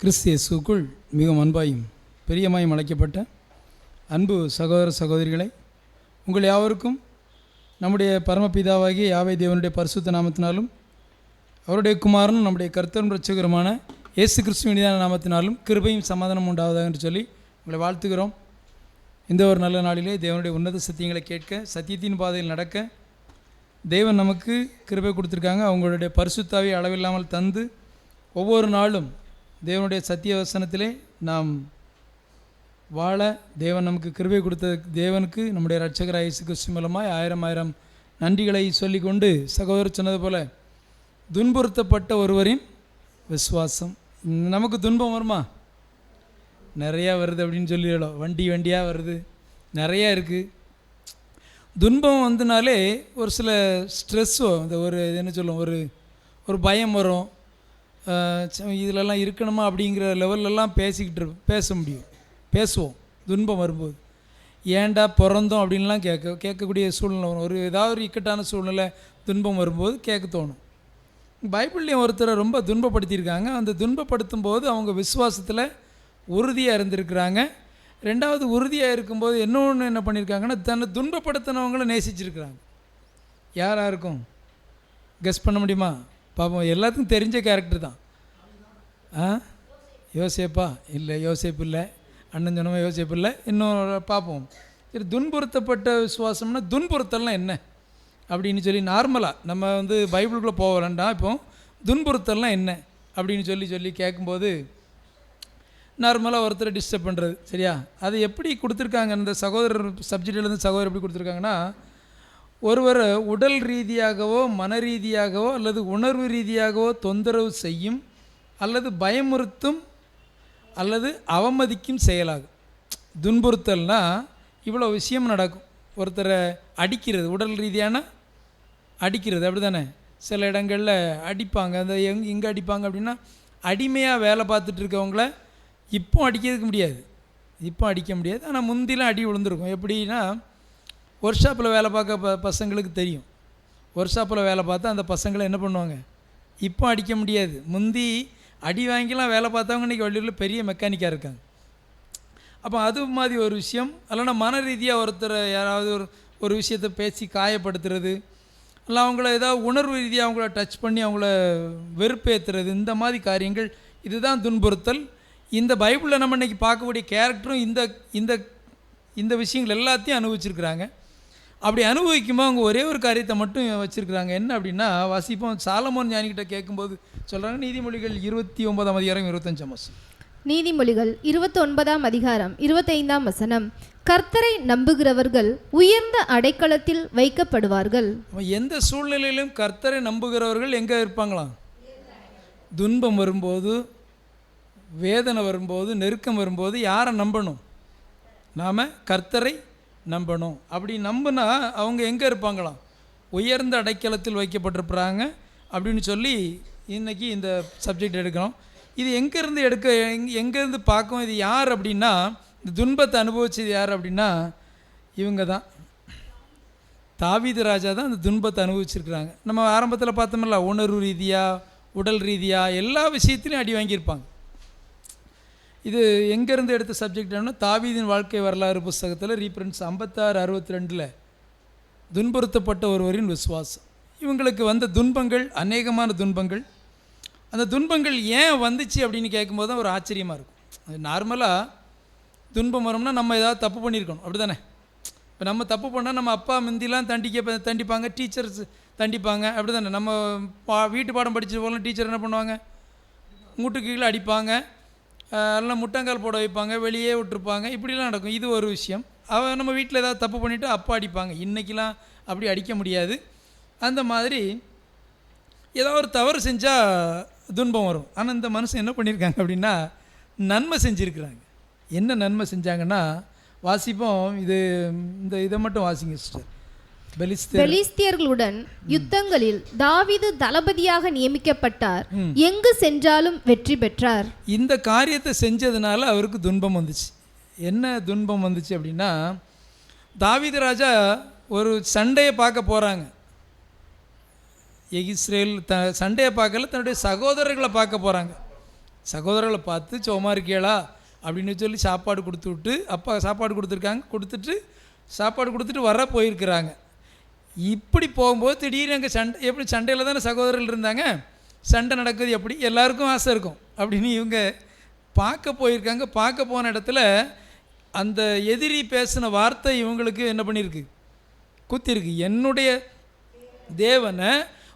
கிறிஸ்து இயேசுவுக்குள் மிகவும் அன்பாயும் பிரியமாயும் அழைக்கப்பட்ட அன்பு சகோதர சகோதரிகளை, உங்கள் யாவருக்கும் நம்முடைய பரமபிதாவாகிய யாவை தேவனுடைய பரிசுத்த நாமத்தினாலும் அவருடைய குமாரனும் நம்முடைய கர்த்தரும் இரட்சகருமான இயேசு கிறிஸ்துவின் இனிதான நாமத்தினாலும் கிருபையும் சமாதானம் உண்டாவதாக என்று சொல்லி உங்களை வாழ்த்துகிறோம். இந்த ஒரு நல்ல நாளிலே தேவனுடைய உன்னத சத்தியங்களை கேட்க, சத்தியத்தின் பாதையில் நடக்க தேவன் நமக்கு கிருபை கொடுத்துருக்காங்க. அவங்களுடைய பரிசுத்தாவை அளவில்லாமல் தந்து ஒவ்வொரு நாளும் தேவனுடைய சத்திய வசனத்திலே நாம் வாழ தேவன் நமக்கு கிருபை கொடுத்த தேவனுக்கு நம்முடைய இரட்சகராகிய இயேசு கிறிஸ்து மூலமாய் ஆயிரம் நன்றிகளை சொல்லிக்கொண்டு, சகோதரர் சொன்னது போல் துன்புறுத்தப்பட்ட ஒருவரின் விசுவாசம். நமக்கு துன்பம் வருமா? நிறையா வருது அப்படின்னு சொல்லிடலாம். வண்டியாக வருது, நிறையா இருக்குது. துன்பம் வந்தனாலே ஒரு சில ஸ்ட்ரெஸ்ஸோ, இந்த ஒரு என்ன சொல்லும், ஒரு பயம் வரும். இதிலெல்லாம் இருக்கணுமா அப்படிங்கிற லெவல்லலாம் பேசுவோம். துன்பம் வரும்போது ஏன்டா பிறந்தோம் அப்படின்லாம் கேட்கக்கூடிய சூழ்நிலை வரும். ஏதாவது ஒரு இக்கட்டான சூழ்நிலை துன்பம் வரும்போது கேட்க தோணும். பைபிள்லேயும் ஒருத்தரை ரொம்ப துன்பப்படுத்தியிருக்காங்க. அந்த துன்பப்படுத்தும் போது அவங்க விசுவாசத்தில் உறுதியாக இருந்திருக்கிறாங்க. ரெண்டாவது, உறுதியாக இருக்கும்போது என்ன பண்ணியிருக்காங்கன்னா, தன்னை துன்பப்படுத்தினவங்கள நேசிச்சிருக்கிறாங்க. யாராக இருக்கும்? கெஸ் பண்ண முடியுமா? பாப்போம். எல்லாத்துக்கும் தெரிஞ்ச கேரக்டர் தான். யோசேப்பா? இல்லை, யோசேப்பு இல்லை. அண்ணன் சொன்னவன் யோசேப்பு இல்லை. இன்னும் பார்ப்போம். சரி, துன்புறுத்தப்பட்ட விசுவாசம்னா துன்புறுத்தல்லாம் என்ன அப்படின்னு சொல்லி நார்மலாக நம்ம பைபிளுக்குள்ளே போக வேண்டாம். இப்போ துன்புறுத்தல்லாம் என்ன அப்படின்னு சொல்லி கேட்கும்போது நார்மலாக ஒருத்தரை டிஸ்டர்ப் பண்ணுறது, சரியா? அது எப்படி கொடுத்துருக்காங்க இந்த சகோதரர் சப்ஜெக்டிலேருந்து சகோதரர் எப்படி கொடுத்துருக்காங்கன்னா, ஒருவர் உடல் ரீதியாகவோ மன ரீதியாகவோ அல்லது உணர்வு ரீதியாகவோ தொந்தரவு செய்யும் அல்லது பயமுறுத்தும் அல்லது அவமதிக்கும் செயலாகும். துன்புறுத்தல்னால் இவ்வளோ விஷயம் நடக்கும். ஒருத்தரை அடிக்கிறது, உடல் ரீதியான அடிக்கிறது, அப்படி தானே? சில இடங்களில் அடிப்பாங்க. அந்த எங்கே அடிப்பாங்க அப்படின்னா, அடிமையாக வேலை பார்த்துட்டு இருக்கவங்கள இப்போ அடிக்க முடியாது. ஆனால் முந்திலாம் அடி விழுந்திருக்கும். எப்படின்னா, ஒர்க் ஷாப்பில் வேலை பார்க்க பசங்களுக்கு தெரியும். ஒர்க் ஷாப்பில் வேலை பார்த்தா அந்த பசங்களை என்ன பண்ணுவாங்க? இப்போ அடிக்க முடியாது. முந்தி அடி வாங்கிலாம் வேலை பார்த்தவங்க இன்றைக்கி வழியில் பெரிய மெக்கானிக்காக இருக்காங்க. அப்போ அது மாதிரி ஒரு விஷயம். இல்லைன்னா மன ரீதியாக ஒருத்தரை யாராவது ஒரு விஷயத்தை பேசி காயப்படுத்துறது, இல்லை அவங்கள ஏதாவது உணர்வு ரீதியாக அவங்கள டச் பண்ணி அவங்கள வெறுப்பேற்றுறது, இந்த மாதிரி காரியங்கள், இதுதான் துன்புறுத்தல். இந்த பைபிளில் நம்ம இன்றைக்கி பார்க்கக்கூடிய கேரக்டரும் இந்த விஷயங்கள் எல்லாத்தையும் அனுபவிச்சிருக்கிறாங்க. அப்படி அனுபவிக்கும்போது அவங்க ஒரே ஒரு காரியத்தை மட்டும் வச்சுருக்குறாங்க. என்ன அப்படின்னா, வாசிப்போம். சாலமோன் ஞானிகிட்ட கேட்கும்போது சொல்கிறாங்க, நீதிமொழிகள் 29 அதிகாரம் 25 நீதிமொழிகள் 29 அதிகாரம் 25 கர்த்தரை நம்புகிறவர்கள் உயர்ந்த அடைக்கலத்தில் வைக்கப்படுவார்கள். எந்த சூழ்நிலையிலும் கர்த்தரை நம்புகிறவர்கள் எங்கே இருப்பாங்களாம்? துன்பம் வரும்போது, வேதனை வரும்போது, நெருக்கம் வரும்போது யாரை நம்பணும்? நாம் கர்த்தரை நம்பணும். அப்படி நம்பினா அவங்க எங்கே இருப்பாங்களாம்? உயர்ந்த அடைக்கலத்தில் வைக்கப்பட்டிருப்பாங்க அப்படின்னு சொல்லி இன்றைக்கி இந்த சப்ஜெக்ட் எடுக்கிறோம். இது எங்கேருந்து பார்க்கும்? இது யார் அப்படின்னா, இந்த துன்பத்தை அனுபவிச்சது யார் அப்படின்னா, இவங்க தான். தாவீது ராஜா தான் அந்த துன்பத்தை அனுபவிச்சிருக்கிறாங்க. நம்ம ஆரம்பத்தில் பார்த்தோம்ல, உணர்வு ரீதியாக உடல் ரீதியாக எல்லா விஷயத்துலையும் அடி வாங்கியிருப்பாங்க. இது எங்கேருந்து எடுத்த சப்ஜெக்ட்னா, தாவீதின் வாழ்க்கை வரலாறு புஸ்தகத்தில் ரீஃபரன்ஸ் 56-62 துன்புறுத்தப்பட்ட ஒருவரின் விசுவாசம். இவங்களுக்கு வந்த துன்பங்கள், அநேகமான துன்பங்கள். அந்த துன்பங்கள் ஏன் வந்துச்சு அப்படின்னு கேட்கும்போது தான் ஒரு ஆச்சரியமாக இருக்கும். அது நார்மலாக துன்பம் வரும்னா நம்ம ஏதாவது தப்பு பண்ணியிருக்கணும், அப்படி தானே? இப்போ நம்ம தப்பு பண்ணால் நம்ம அப்பா முந்திலாம் தண்டிப்பாங்க, டீச்சர்ஸ் தண்டிப்பாங்க, அப்படி தானே? நம்ம வீட்டு பாடம் படித்து போகலாம், டீச்சர் என்ன பண்ணுவாங்க? மூட்டுக்கு கீழே அடிப்பாங்க, எல்லாம் முட்டங்கால் போட வைப்பாங்க, வெளியே விட்டுருப்பாங்க, இப்படிலாம் நடக்கும். இது ஒரு விஷயம். நம்ம வீட்டில் ஏதாவது தப்பு பண்ணிவிட்டு அப்பா அடிப்பாங்க. இன்றைக்கெலாம் அப்படி அடிக்க முடியாது. அந்த மாதிரி ஏதாவது ஒரு தவறு செஞ்சால் துன்பம் வரும். ஆனால் இந்த மனுஷன் என்ன பண்ணியிருக்காங்க அப்படின்னா, நன்மை செஞ்சுருக்கிறாங்க. என்ன நன்மை செஞ்சாங்கன்னா, வாசிப்போம். இதை மட்டும் வாசிங்க சிஸ்டர். பெலிஸ்தியர்களுடன் யுத்தங்களில் தாவீது தளபதியாக நியமிக்கப்பட்டார். எங்கு சென்றாலும் வெற்றி பெற்றார். இந்த காரியத்தை செஞ்சதுனால அவருக்கு துன்பம் வந்துச்சு. என்ன துன்பம் வந்துச்சு அப்படின்னா, தாவீது ராஜா ஒரு சண்டையை பார்க்க போகிறாங்க. இஸ்ரேல் சண்டையை பார்க்கல, தன்னுடைய சகோதரர்களை பார்க்க போகிறாங்க. சகோதரர்களை பார்த்து சோமா இருக்கியலா அப்படின்னு சொல்லி சாப்பாடு கொடுத்து விட்டு, அப்பா சாப்பாடு கொடுத்துருக்காங்க, சாப்பாடு கொடுத்துட்டு வர போயிருக்கிறாங்க. இப்படி போகும்போது திடீர்னு அங்கே சண்டை, எப்படி சண்டையில் தானே சகோதரர்கள் இருந்தாங்க, சண்டை நடக்குது, எப்படி எல்லாருக்கும் ஆசை இருக்கும் அப்படின்னு இவங்க பார்க்க போயிருக்காங்க. பார்க்க போன இடத்துல அந்த எதிரி பேசின வார்த்தை இவங்களுக்கு என்ன பண்ணியிருக்கு, குத்திருக்கு. என்னுடைய தேவனை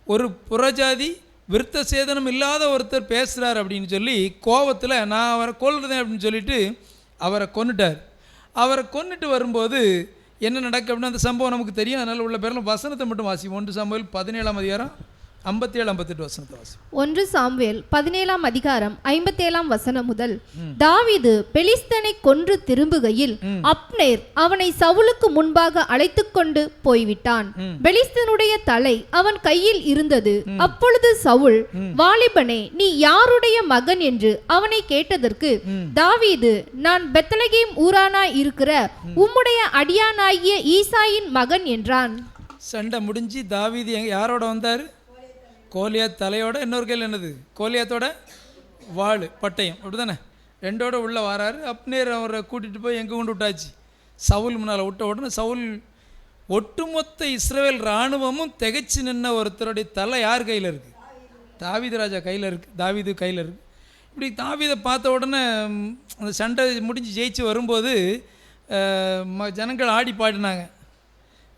ஒரு புறஜாதி விருத்த சேதனம் இல்லாத ஒருத்தர் பேசுகிறார் அப்படின்னு சொல்லி கோபத்தில் நான் அவரை கொல்றதேன் அப்படின்னு சொல்லிட்டு அவரை கொன்னுட்டார். அவரை கொன்னுட்டு வரும்போது என்ன நடக்கு அப்படின்னு அந்த சம்பவம் நமக்கு தெரியும். அதனால் உள்ள பேரில் வசனத்தை மட்டும் வாசிப்போம். 1 சாமுவேல் 17ஆம் அதிகாரம் 57-58 வசனத்தை வாசிப்போம். 1 சாமுவேல் 17ஆம் அதிகாரம் 57ஆம் வசனம் முதல். தாவீது பெலிஸ்தனை கொன்று திரும்புகையில் அப்னேர் அவனை சவுலுக்கு முன்பாக அழைத்து கொண்டு போய்விட்டான். பெலிஸ்தனுடைய தலை அவன் கையில் இருந்தது. அப்பொழுது சவுல், வாலிபனே, நீ யாருடைய மகன் என்று அவனை கேட்டதற்கு தாவீது, நான் பெத்லகேம் ஊரானாய் இருக்கிற உம்முடைய அடியானாகிய ஈசாயின் மகன் என்றான். சண்டை முடிஞ்சு தாவீது யாரோட வந்தார்? கோலியாத் தலையோட, இன்னொரு கையில் என்னது, கோலியாத்தோட வாள் பட்டயம், அப்படி தானே, ரெண்டோட உள்ளே வராரு. அப்னேர் அவரை கூட்டிகிட்டு போய் எங்கே கொண்டு விட்டாச்சு, சவுல் முன்னால் விட்ட உடனே சவுல் ஒட்டுமொத்த இஸ்ரவேல் இராணுவமும் திகைச்சு நின்ன ஒருத்தருடைய தலை யார் கையில் இருக்குது? தாவீது ராஜா கையில் இருக்குது, தாவீது கையில் இருக்குது. இப்படி தாவீதை பார்த்த உடனே அந்த சண்டை முடிஞ்சு ஜெயிச்சு வரும்போது ஜனங்கள் ஆடி பாடினாங்க.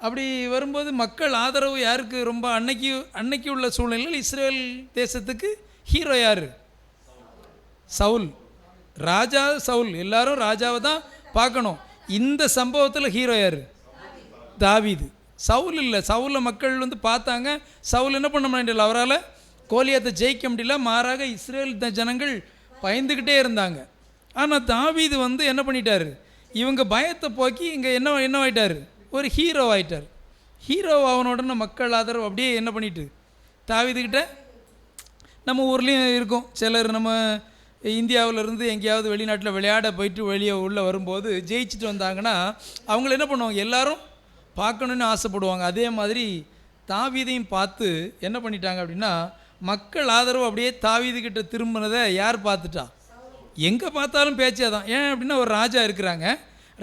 அப்படி வரும்போது மக்கள் ஆதரவு யாருக்கு ரொம்ப, அன்னைக்கு உள்ள சூழ்நிலையில் இஸ்ரேல் தேசத்துக்கு ஹீரோ யார்? சவுல். ராஜா சவுல், எல்லாரும் ராஜாவை தான் பார்க்கணும். இந்த சம்பவத்தில் ஹீரோ யார்? தாவீது. சவுல் இல்லை. சவுலை மக்கள் பார்த்தாங்க. சவுல் என்ன பண்ண முடியல, அவரால் கோலியாத்தை ஜெயிக்க முடியல. மாறாக இஸ்ரேல் ஜனங்கள் பயந்துக்கிட்டே இருந்தாங்க. ஆனால் தாவீது என்ன பண்ணிட்டார், இவங்க பயத்தை போக்கி இங்கே என்னவாயிட்டார், ஒரு ஹீரோ ஆகிட்டார். ஹீரோ ஆகின உடனே மக்கள் ஆதரவு அப்படியே என்ன பண்ணிட்டு, தாவீதுக்கிட்ட நம்ம ஊர்லேயும் இருக்கும் சிலர், நம்ம இந்தியாவிலேருந்து எங்கேயாவது வெளிநாட்டில் விளையாட போயிட்டு வெளியே உள்ளே வரும்போது ஜெயிச்சுட்டு வந்தாங்கன்னா அவங்கள என்ன பண்ணுவாங்க, எல்லாரும் பார்க்கணுன்னு ஆசைப்படுவாங்க. அதே மாதிரி தாவீதையும் பார்த்து என்ன பண்ணிட்டாங்க அப்படின்னா, மக்கள் ஆதரவு அப்படியே தாவீதுக்கிட்ட திரும்பினதை யார் பார்த்துட்டா? எங்கே பார்த்தாலும் பேச்சே தான். ஏன் அப்படின்னா ஒரு ராஜா இருக்கிறாங்க.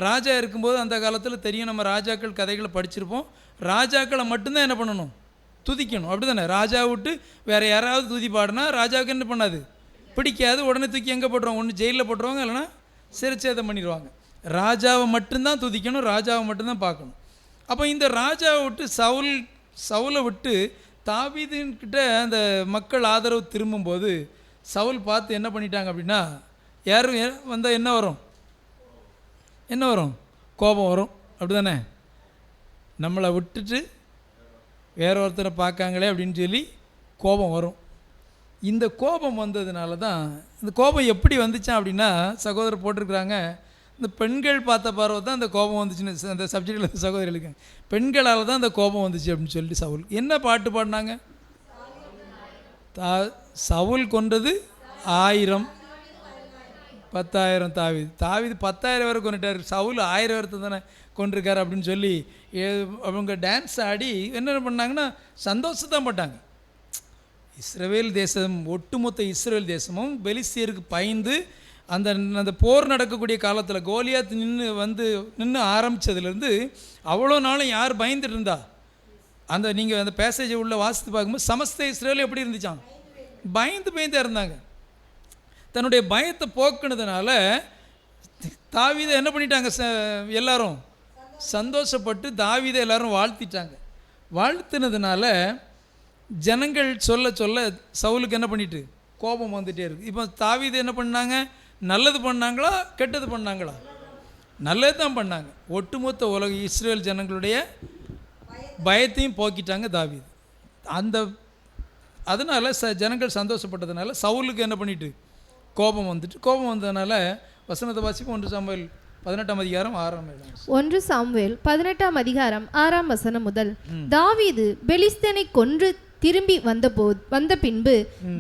ராஜா இருக்கும்போது அந்த காலத்தில் தெரியும், நம்ம ராஜாக்கள் கதைகளை படிச்சிருப்போம், ராஜாக்களை மட்டும்தான் என்ன பண்ணணும், துதிக்கணும், அப்படி தானே. ராஜா விட்டு வேறு யாராவது துதி பாடினா ராஜாவுக்கு என்ன பண்ணாது, பிடிக்காது. உடனே தூக்கி எங்கே போட்டுருவாங்க, ஒன்று ஜெயிலில் போட்டுருவாங்க, இல்லைனா சிறைச்சேதம் பண்ணிடுவாங்க. ராஜாவை மட்டும்தான் துதிக்கணும், ராஜாவை மட்டும்தான் பார்க்கணும். அப்போ இந்த ராஜாவை விட்டு சவுலை விட்டு தாவீதுக்கிட்ட அந்த மக்கள் ஆதரவு திரும்பும்போது சவுல் பார்த்து என்ன பண்ணிட்டாங்க அப்படின்னா, யாரும் வந்தால் என்ன வரும், கோபம் வரும், அப்படி தானே. நம்மளை விட்டுட்டு வேற ஒருத்தரை பார்க்காங்களே அப்படின்னு சொல்லி கோபம் வரும். இந்த கோபம் வந்ததுனால தான், இந்த கோபம் எப்படி வந்துச்சான் அப்படின்னா, சகோதரர் போட்டிருக்கிறாங்க, இந்த பெண்கள் பார்த்த பார்வை தான் அந்த கோபம் வந்துச்சுன்னு அந்த சப்ஜெக்டில் சகோதரிகளுக்கு, பெண்களால் தான் அந்த கோபம் வந்துச்சு அப்படின்னு சொல்லிட்டு சவுல் என்ன பாட்டு பாடினாங்க, சவுல் கொன்றது 1000 10,000 தாவீது 10,000 பேரை கொண்டுட்டார், சவுல் 1000 பேர்த்தை தானே கொண்டிருக்கார் அப்படின்னு சொல்லி அவங்க டான்ஸ் ஆடி என்ன பண்ணாங்கன்னா சந்தோஷத்தான் பட்டாங்க. இஸ்ரவேல் தேசம், ஒட்டுமொத்த இஸ்ரவேல் தேசமும் பெலிஸ்தியருக்கு பயந்து அந்த போர் நடக்கக்கூடிய காலத்தில் கோலியாத் நின்று ஆரம்பித்ததுலேருந்து அவ்வளோ நாளும் யார் பயந்துட்டு இருந்தா, நீங்கள் அந்த பேசேஜை உள்ள வாசித்து பார்க்கும்போது சமஸ்த இஸ்ரவேல் எப்படி இருந்துச்சான், பயந்து இருந்தாங்க. தன்னுடைய பயத்தை போக்குனதுனால தாவீதை என்ன பண்ணிட்டாங்க, எல்லாரும் சந்தோஷப்பட்டு தாவீதை எல்லாரும் வாழ்த்திட்டாங்க. வாழ்த்தினதுனால ஜனங்கள் சொல்ல சவுலுக்கு என்ன பண்ணிட்டு கோபம் வந்துகிட்டே இருக்குது. இப்போ தாவீது என்ன பண்ணாங்க, நல்லது பண்ணாங்களா கெட்டது பண்ணாங்களா? நல்லது தான் பண்ணாங்க. ஒட்டுமொத்த உலக இஸ்ரேல் ஜனங்களுடைய பயத்தையும் போக்கிட்டாங்க தாவீது. அதனால் ஜனங்கள் சந்தோஷப்பட்டதுனால சவுலுக்கு என்ன பண்ணிட்டு கோபம் வந்ததுனால வசனத்தை வாசிப்போம். 1 சாமுவேல் 18ஆம் அதிகாரம் 6ஆம் வசனம். 1 சாமுவேல் 18ஆம் அதிகாரம் 6ஆம் வசனம் முதல். தாவீது பெலிஸ்தனை கொன்று திரும்பி வந்த பின்பு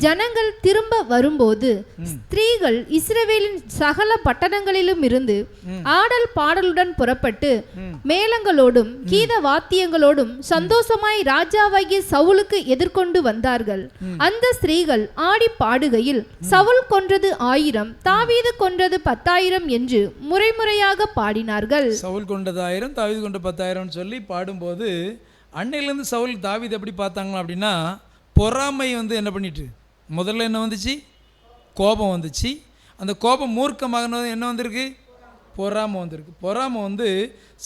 ஜனங்கள் திரும்ப வரும்போது ஸ்திரீகள் இஸ்ரவேலின் சகல பட்டணங்களிலும் இருந்து ஆடல் பாடலுடன் புறப்பட்டு மேளங்களோடும் கீத வாத்தியங்களோடும் சந்தோஷமாய் ராஜாவாகிய சவுலுக்கு எதிர்கொண்டு வந்தார்கள். அந்த ஸ்திரீகள் ஆடி பாடுகையில் சவுல் கொன்றது 1000, தாவீது கொன்றது 10,000 என்று முறைமுறையாக பாடினார்கள். சவுல் கொண்டது 1000, தாவீது கொண்ட 10,000 சொல்லி பாடும்போது அன்னையிலேருந்து சவுல் தாவீது எப்படி பார்த்தாங்களா அப்படின்னா, பொறாமை என்ன பண்ணிட்டு, முதல்ல என்ன வந்துச்சு, கோபம் வந்துச்சு. அந்த கோபம் மூர்க்கமாக என்ன வந்திருக்கு, பொறாமை வந்திருக்கு. பொறாமை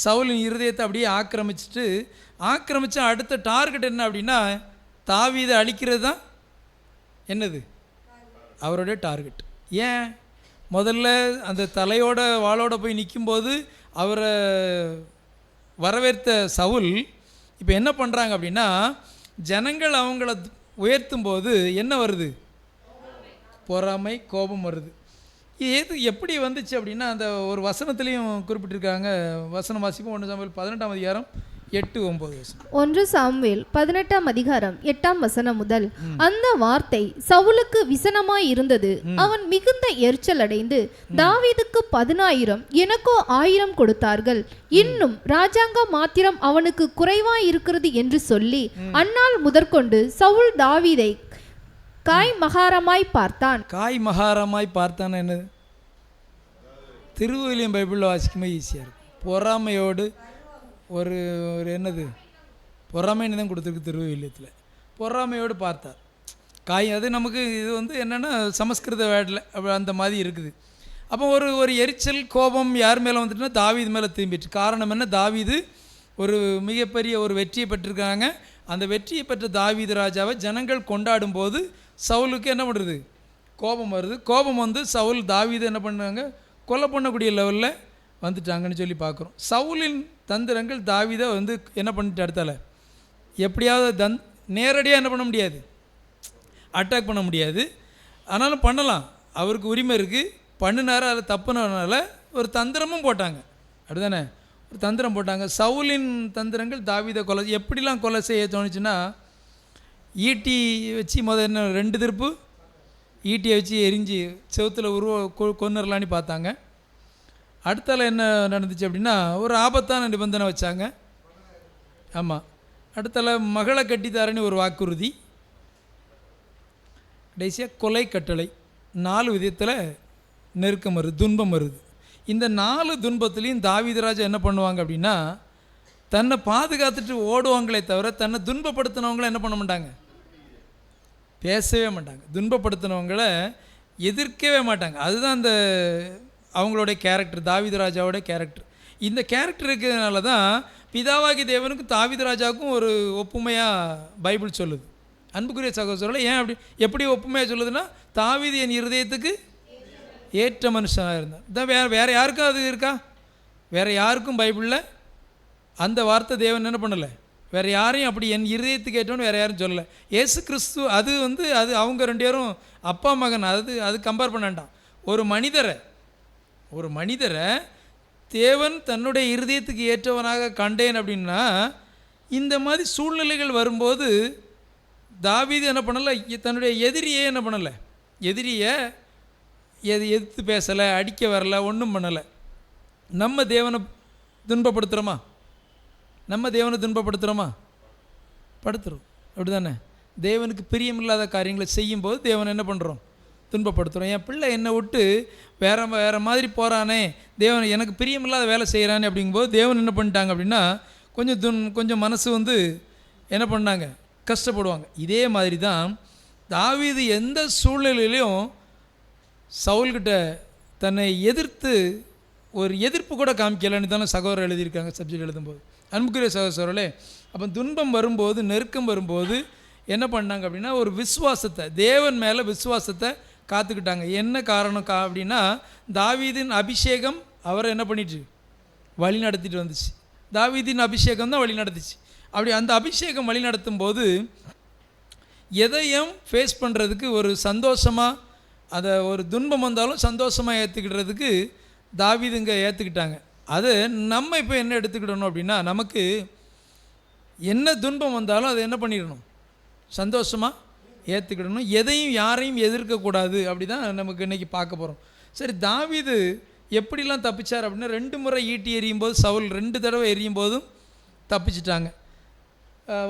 சவுலின் இருதயத்தை அப்படியே ஆக்கிரமிச்சு அடுத்த டார்கெட் என்ன அப்படின்னா, தாவீதை அழிக்கிறது தான் என்னது அவருடைய டார்கெட். ஏன் முதல்ல அந்த தலையோட வாளோட போய் நிற்கும்போது அவரை வரவேற்ற சவுல் இப்போ என்ன பண்ணுறாங்க அப்படின்னா, ஜனங்கள் அவங்கள உயர்த்தும் போது என்ன வருது, பொறாமை, கோபம் வருது. இது எப்படி வந்துச்சு அப்படின்னா, அந்த ஒரு வசனத்துலேயும் குறிப்பிட்டிருக்காங்க. வசனம் வாசிப்போம். 1 சாமுவேல் 18ஆம் அதிகாரம் 8-9 வசனம். 1 சாமுவேல் 18ஆம் அதிகாரம் 8ஆம் வசனம் முதல். அந்த வார்த்தை சவுலுக்கு விசனமாய் இருந்தது. அவன் மிகுந்த எரிச்சல் அடைந்து, தாவீதுக்கு 10,000 எனக்கோ 1000 கொடுத்தார்கள், இன்னும் ராஜாங்க மாத்திரம் அவனுக்கு குறைவாய் இருக்கிறது என்று சொல்லி அந்நாள் முதற்கொண்டு சவுல் தாவீதை காய் மகாரமாய் பார்த்தான். காய் மகாரமாய் பார்த்தான் என்னது, திருவிலியம் பைபிளில் வாசிக்கும்போது ஈஸியாக இருக்கும். பொறாமையோடு ஒரு என்னது, பொறாமைன்னு தான் கொடுத்துருக்கு திருவிலியத்தில். பொறாமையோடு பார்த்தார் காய். அது நமக்கு இது என்னென்னா சமஸ்கிருத வேர்டில் அந்த மாதிரி இருக்குது. அப்போ ஒரு எரிச்சல், கோபம் யார் மேலே வந்துட்டுனா தாவீது மேலே திரும்பிட்டு. காரணம் என்ன, தாவீது ஒரு மிகப்பெரிய ஒரு வெற்றியை பெற்றிருக்காங்க. அந்த வெற்றியை பெற்ற தாவீது ராஜாவை ஜனங்கள் கொண்டாடும் போது சவுலுக்கு என்ன பண்ணுறது, கோபம் வருது. கோபம் சவுல் தாவீது என்ன பண்ணுறாங்க, கொலை பண்ணக்கூடிய லெவலில் வந்துட்டாங்கன்னு சொல்லி பார்க்குறோம். சவுலின் தந்திரங்கள் தாவீதை என்ன பண்ணிட்டு அடுத்தால எப்படியாவது நேரடியாக என்ன பண்ண முடியாது, அட்டாக் பண்ண முடியாது. ஆனாலும் பண்ணலாம், அவருக்கு உரிமை இருக்குது. பண்ணினார், அதில் தப்புனால ஒரு தந்திரமும் போட்டாங்க. அப்படிதானே, ஒரு தந்திரம் போட்டாங்க. சவுலின் தந்திரங்கள் தாவீதை கொலை எப்படிலாம் கொலை செய்ய தோணுச்சுன்னா, ஈட்டி வச்சு என்ன 2 திருப்பு ஈட்டியை வச்சு எரிஞ்சு செவுத்தில் கொன்னுடலான்னு பார்த்தாங்க. அடுத்தால என்ன நடந்துச்சு அப்படின்னா, ஒரு ஆபத்தான நிபந்தனை வச்சாங்க. ஆமாம், அடுத்தால மகளை கட்டித்தாரன்னு ஒரு வாக்குறுதி, கடைசியாக கொலை கட்டளை. 4 விதத்தில் நெருக்கம் வருது, துன்பம் வருது. இந்த 4 துன்பத்துலேயும் தாவீது ராஜா என்ன பண்ணுவாங்க அப்படின்னா, தன்னை பாதுகாத்துட்டு ஓடுவாங்களே தவிர தன்னை துன்பப்படுத்தினவங்கள என்ன பண்ண மாட்டாங்க, பேசவே மாட்டாங்க. துன்பப்படுத்தினவங்கள எதிர்க்கவே மாட்டாங்க. அதுதான் அந்த அவங்களுடைய கேரக்டர், தாவீது ராஜாவோட கேரக்டர். இந்த கேரக்டர் இருக்கிறதுனால தான் பிதாவாகி தேவனுக்கும் தாவீது ராஜாவுக்கும் ஒரு ஒப்புமையாக பைபிள் சொல்லுது. அன்புக்குரிய சகோதரர்களே, ஏன் எப்படி ஒப்புமையாக சொல்லுதுன்னா, தாவீது என் இருதயத்துக்கு ஏற்ற மனுஷனாக இருந்தார். தான் வேறு யாருக்கும் அது இருக்கா, வேறு யாருக்கும் பைபிளில் அந்த வார்த்தை தேவன் என்ன பண்ணலை, வேறு யாரையும் அப்படி என் இருதயத்துக்கு ஏற்றோன்னு வேறு யாரும் சொல்லலை. ஏசு கிறிஸ்து அது அது அவங்க 2 பேரும் அப்பா மகன், அது கம்பேர் பண்ண வேண்டாம். ஒரு மனிதரை தேவன் தன்னுடைய இருதயத்துக்கு ஏற்றவனாக கண்டேன் அப்படின்னா, இந்த மாதிரி சூழ்நிலைகள் வரும்போது தாவீது என்ன பண்ணலை, தன்னுடைய எதிரியே என்ன பண்ணலை, எதிரியை எதிர்த்து பேசலை, அடிக்க வரலை, ஒன்றும் பண்ணலை. நம்ம தேவனை துன்பப்படுத்துகிறோமா, படுத்துகிறோம். அப்படி தானே, தேவனுக்கு பிரியமில்லாத காரியங்களை செய்யும்போது தேவனை என்ன பண்ணுறோம், துன்பப்படுத்துகிறோம். என் பிள்ளை என்னை விட்டு வேறு மாதிரி போகிறானே, தேவன் எனக்கு பிரியமில்லாத வேலை செய்கிறானே அப்படிங்கும்போது தேவன் என்ன பண்ணிட்டாங்க அப்படின்னா, கொஞ்சம் மனசு என்ன பண்ணாங்க, கஷ்டப்படுவாங்க. இதே மாதிரி தான் தாவீது எந்த சூழ்நிலையிலையும் சவுல்கிட்ட தன்னை எதிர்த்து ஒரு எதிர்ப்பு கூட காமிக்கலன்னு தானே சகோதரர் எழுதியிருக்காங்க சப்ஜெக்ட் எழுதும்போது. அன்புக்குரிய சகோதரர்களே, அப்போ துன்பம் வரும்போது, நெருக்கம் வரும்போது என்ன பண்ணாங்க அப்படின்னா, ஒரு விசுவாசத்தை, தேவன் மேலே விசுவாசத்தை காத்துக்கிட்டாங்க. என்ன காரணம் அப்படின்னா, தாவீதின் அபிஷேகம் அவரை என்ன பண்ணிட்டு வழி நடத்திட்டு வந்துச்சு. தாவீதின் அபிஷேகம் தான் வழி நடத்துச்சு. அப்படி அந்த அபிஷேகம் வழி நடத்தும் போது எதையும் ஃபேஸ் பண்ணுறதுக்கு ஒரு சந்தோஷமாக, அதை ஒரு துன்பம் வந்தாலும் சந்தோஷமாக ஏற்றுக்கிடுறதுக்கு தாவீதுங்க ஏற்றுக்கிட்டாங்க. அது நம்ம இப்போ என்ன எடுத்துக்கிடணும் அப்படின்னா, நமக்கு என்ன துன்பம் வந்தாலும் அதை என்ன பண்ணிடணும், சந்தோஷமாக ஏற்றுக்கிடணும், எதையும் யாரையும் எதிர்க்கக்கூடாது. அப்படி தான் நமக்கு இன்றைக்கி பார்க்க போகிறோம். சரி, தாவீது எப்படிலாம் தப்பிச்சார் அப்படின்னா, 2 முறை ஈட்டி எறியும் போது சவுல் 2 தடவை எறியும் போதும் தப்பிச்சிட்டாங்க.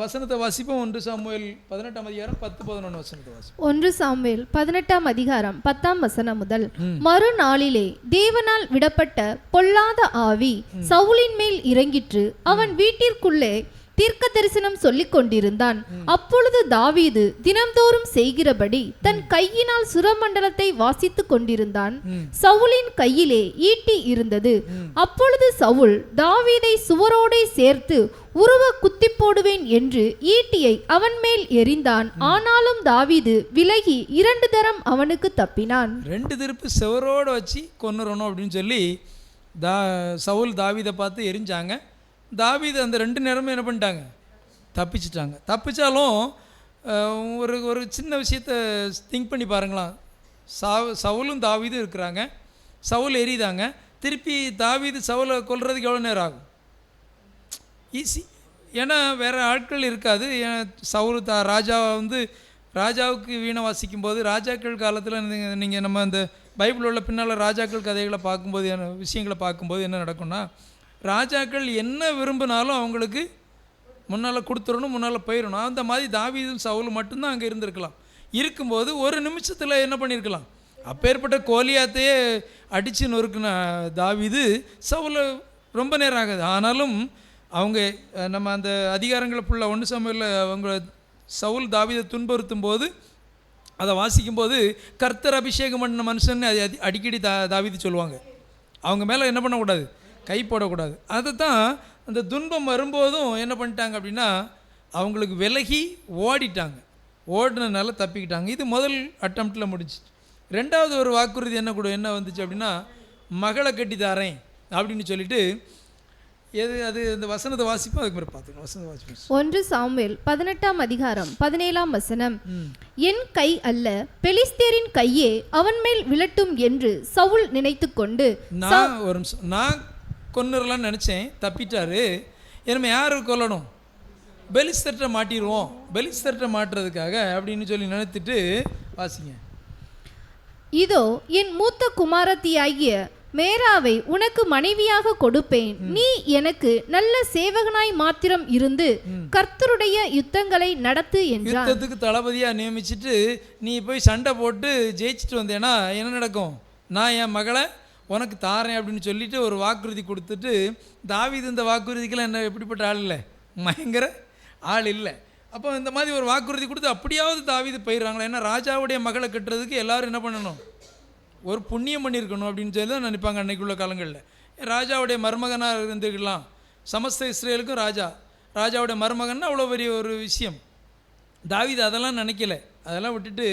வசனத்தை வாசிப்போம். 1 சாமுவேல் 18ஆம் அதிகாரம் 10-11 வசனத்தை வாசிப்போம். 1 சாமுவேல் 18ஆம் அதிகாரம் 10ஆம் வசனம் முதல். மறுநாளிலே தேவனால் விடப்பட்ட பொல்லாத ஆவி சவுலின் மேல் இறங்கிற்று. அவன் வீட்டிற்குள்ளே தீர்க்க தரிசனம் சொல்லிக் கொண்டிருந்தான். அப்பொழுது தாவீது தினம்தோறும் செய்கிறபடி தன் கையினால் சுரமண்டலத்தை வாசித்துக் கொண்டிருந்தான். சவுலின் கையிலே ஈட்டி இருந்தது. அப்பொழுது சவுல் தாவீதை சுவரோடே சேர்த்து உருவ குத்தி போடுவேன் என்று ஈட்டியை அவன் மேல் எறிந்தான். ஆனாலும் தாவீது விலகி 2 தரம் அவனுக்கு தப்பினான். 2 திருப்பு சுவரோடு வச்சு கொன்னுறணும் அப்படின்னு சொல்லி சவுல் தாவீதை பார்த்து எரிஞ்சாங்க. தாவீது அந்த 2 நேரமும் என்ன பண்ணிட்டாங்க? தப்பிச்சிட்டாங்க. தப்பிச்சாலும் ஒரு சின்ன விஷயத்தை திங்க் பண்ணி பாருங்களாம். சவுலும் தாவீதும் இருக்கிறாங்க. சவுல் எரிதாங்க. திருப்பி தாவீது சவுலை கொல்றதுக்கு எவ்வளோ நேரம் ஆகும்? ஈஸி. ஏன்னா வேறு ஆட்கள் இருக்காது. சவுல் ராஜாவுக்கு வீணை வாசிக்கும் போது, ராஜாக்கள் காலத்தில் நீங்கள் நம்ம அந்த பைபிள் உள்ள பின்னால் ராஜாக்கள் கதைகளை பார்க்கும்போது, விஷயங்களை பார்க்கும்போது என்ன நடக்கும்னா, ராஜாக்கள் என்ன விரும்பினாலும் அவங்களுக்கு முன்னால் கொடுத்துடணும், முன்னால் போயிடணும். அந்த மாதிரி தாவீதும் சவுலும் மட்டும்தான் அங்கே இருந்திருக்கலாம். இருக்கும்போது ஒரு நிமிஷத்தில் என்ன பண்ணியிருக்கலாம்? அப்பேற்பட்ட கோலியாத்தையே அடித்து நொறுக்குன தாவீது சவுலை ரொம்ப நேரம் ஆகுது. ஆனாலும் அவங்க நம்ம அந்த அதிகாரங்களை ஃபுல்லாக 1 சாமுவேலில் அவங்க சவுல் தாவீதை துன்புறுத்தும் போது அதை வாசிக்கும்போது கர்த்தர் அபிஷேகம் பண்ண மனுஷன்னு அடிக்கடி தாவீது சொல்லுவாங்க. அவங்க மேலே என்ன பண்ணக்கூடாது? கை போடக்கூடாது. அதை தான் அந்த துன்பம் வரும்போதும் என்ன பண்ணிட்டாங்க அப்படின்னா, அவங்களுக்கு விலகி ஓடிட்டாங்க. ஓடினதுனால தப்பிக்கிட்டாங்க. இது முதல் அட்டம்ப்டில் முடிச்சு. 2வது ஒரு வாக்குறுதி என்ன வந்துச்சு அப்படின்னா, மகளை கட்டி தாரேன் அப்படின்னு சொல்லிட்டு அது இந்த வசனத்தை வாசிப்போம். அதுக்கு மாதிரி பார்த்துக்கணும். வசனத்தை வாசிப்போம். 1 சாமுவேல் 18ஆம் அதிகாரம் 17ஆம் வசனம். என் கை அல்ல, பெலிஸ்தேரின் கையே அவன் மேல் விழட்டும் என்று சவுல் நினைத்து கொண்டு, நான் கொன்னுறலான்னு நினச்சேன், தப்பிட்டாரு. இனிமே யாரு கொல்லணும்? பெலிஸ்தர்ட்ட மாட்டிடுவோம், பெலிஸ்தர்ட்ட மாட்டுறதுக்காக அப்படின்னு சொல்லி நினைத்துட்டு வாசிங்க. இதோ என் மூத்த குமாரத்தியாகிய மேராவை உனக்கு மனைவியாக கொடுப்பேன். நீ எனக்கு நல்ல சேவகனாய் மாத்திரம் இருந்து கர்த்தருடைய யுத்தங்களை நடத்து என்றான். யுத்தத்துக்கு தளபதியாக நியமிச்சுட்டு நீ போய் சண்டை போட்டு ஜெயிச்சுட்டு வந்தேன்னா என்ன நடக்கும்? நான் என் மகளை உனக்கு தாரேன் அப்படின்னு சொல்லிட்டு ஒரு வாக்குறுதி கொடுத்துட்டு, தாவீது இந்த வாக்குறுதிக்கெல்லாம் என்ன எப்படிப்பட்ட ஆள் இல்லை, பயங்கர ஆள் இல்லை. அப்போ இந்த மாதிரி ஒரு வாக்குறுதி கொடுத்து அப்படியாவது தாவீது போயிடுறாங்களே. ஏன்னா ராஜாவுடைய மகளை கட்டுறதுக்கு எல்லோரும் என்ன பண்ணணும்? ஒரு புண்ணியம் பண்ணியிருக்கணும் அப்படின்னு சொல்லி தான் நினைப்பாங்க அன்றைக்குள்ள காலங்களில். ராஜாவுடைய மருமகனாக இருந்துக்கலாம். சமஸ்த இஸ்ரேலுக்கும் ராஜாவுடைய மருமகன்னா அவ்வளோ பெரிய ஒரு விஷயம். தாவீது அதெல்லாம் நினைக்கல. அதெல்லாம் விட்டுட்டு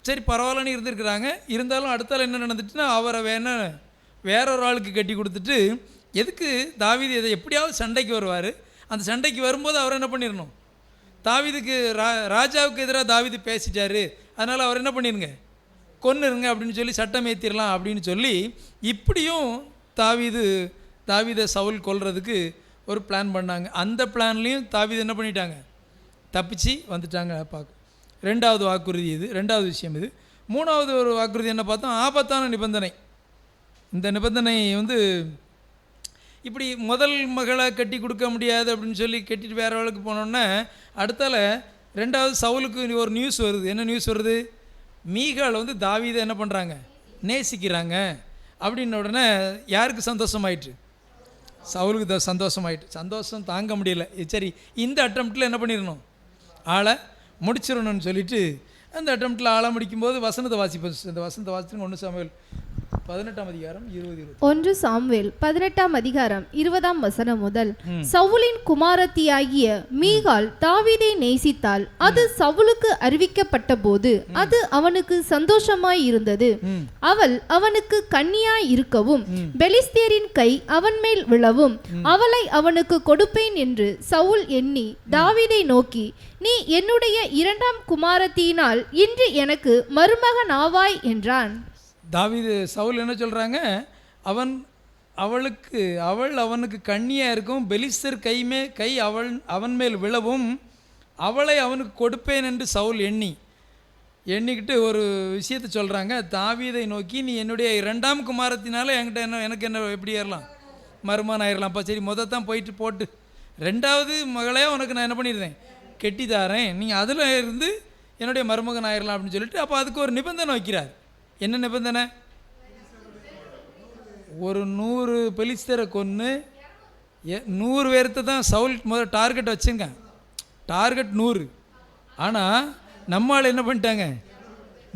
சரி பரவாயில்லன்னு இருந்திருக்கிறாங்க. இருந்தாலும் அடுத்தால என்ன நடந்துட்டுன்னா, அவரை வேற ஒரு ஆளுக்கு கட்டி கொடுத்துட்டு, எதுக்கு தாவீது இதை எப்படியாவது சண்டைக்கு வருவார். அந்த சண்டைக்கு வரும்போது அவர் என்ன பண்ணிடணும்? தாவீதுக்கு ராஜாவுக்கு எதிராக தாவீது பேசிட்டாரு, அதனால் அவர் என்ன பண்ணிடுங்க, கொன்னுருங்க அப்படின்னு சொல்லி சட்டம் ஏற்றிடலாம் அப்படின்னு சொல்லி இப்படியும் தாவீதை சவுல் கொல்றதுக்கு ஒரு பிளான் பண்ணாங்க. அந்த பிளான்லேயும் தாவீது என்ன பண்ணிட்டாங்க? தப்பிச்சு வந்துட்டாங்க. பார்க்க 2வது வாக்குறுதி இது, 2வது விஷயம் இது. 3வது ஒரு வாக்குறுதி என்ன பார்த்தோம்? ஆபத்தான நிபந்தனை. இந்த நிபந்தனை இப்படி முதல் மகளை கட்டி கொடுக்க முடியாது அப்படின்னு சொல்லி கட்டிட்டு வேற ஆளுக்கு போனோன்னே, அடுத்தால 2வது சவுலுக்கு ஒரு நியூஸ் வருது. என்ன நியூஸ் வருது? மீகாள் தாவீதை என்ன பண்ணுறாங்க? நேசிக்கிறாங்க அப்படின்ன உடனே யாருக்கு சந்தோஷமாயிட்டு? சவுலுக்கு சந்தோஷமாயிட்டு. சந்தோஷம் தாங்க முடியல. சரி, இந்த அட்டம்ப்டில் என்ன பண்ணிடணும்? ஆளை முடிச்சிடணும்னு சொல்லிட்டு அந்த அட்டம்ப்டில் ஆளை முடிக்கும்போது வசனத்தை வாசிப்போம். இந்த வசனத்தை வாசிச்சுங்க. 1 சாமுவேல் 18ஆம் அதிகாரம் 20. 1 சாமுவேல் 18ஆம் அதிகாரம் 20ஆம் வசனம் முதல். சவுலின் குமாரத்தியாகிய மீகாள் தாவீதை நேசித்தாள். அது சவுலுக்கு அறிவிக்கப்பட்ட போது அது அவனுக்கு சந்தோஷமாய் இருந்தது. அவள் அவனுக்கு கன்னியாய் இருக்கவும் பெலிஸ்தேரின் கை அவன் மேல் விழவும் அவளை அவனுக்கு கொடுப்பேன் என்று சவுல் எண்ணி தாவீதை நோக்கி, நீ என்னுடைய 2ஆம் குமாரத்தியினால் இன்று எனக்கு மருமகனாவாய் என்றான். சவுல் என்ன சொல்கிறாங்க? அவள் அவனுக்கு கண்ணியாக இருக்கும், பெலிஸ்தர் கை அவன் மேல் விழவும் அவளை அவனுக்கு கொடுப்பேன் என்று சவுல் எண்ணிக்கிட்டு ஒரு விஷயத்தை சொல்கிறாங்க. தாவீதை நோக்கி, நீ என்னுடைய 2ஆம் குமாரத்தினால எனக்கு என்ன எப்படி ஏறலாம், மருமகன் ஆயிடலாம்ப்பா. சரி, தான் போட்டு 2வது மகளையே உனக்கு நான் என்ன பண்ணியிருந்தேன், கெட்டி தாரேன், நீங்கள் அதில் இருந்து என்னுடைய மருமகன் ஆயிடலாம் அப்படின்னு சொல்லிட்டு, அப்போ அதுக்கு ஒரு நிபந்தனை வைக்கிறார். என்ன நிபந்தனை? ஒரு 100 பெலிஸ்தரை கொன்று 100 பேர்த்த தான் சவுல் முதல் டார்கெட் வச்சுங்க. டார்கெட் 100. ஆனால் நம்மளால் என்ன பண்ணிட்டாங்க,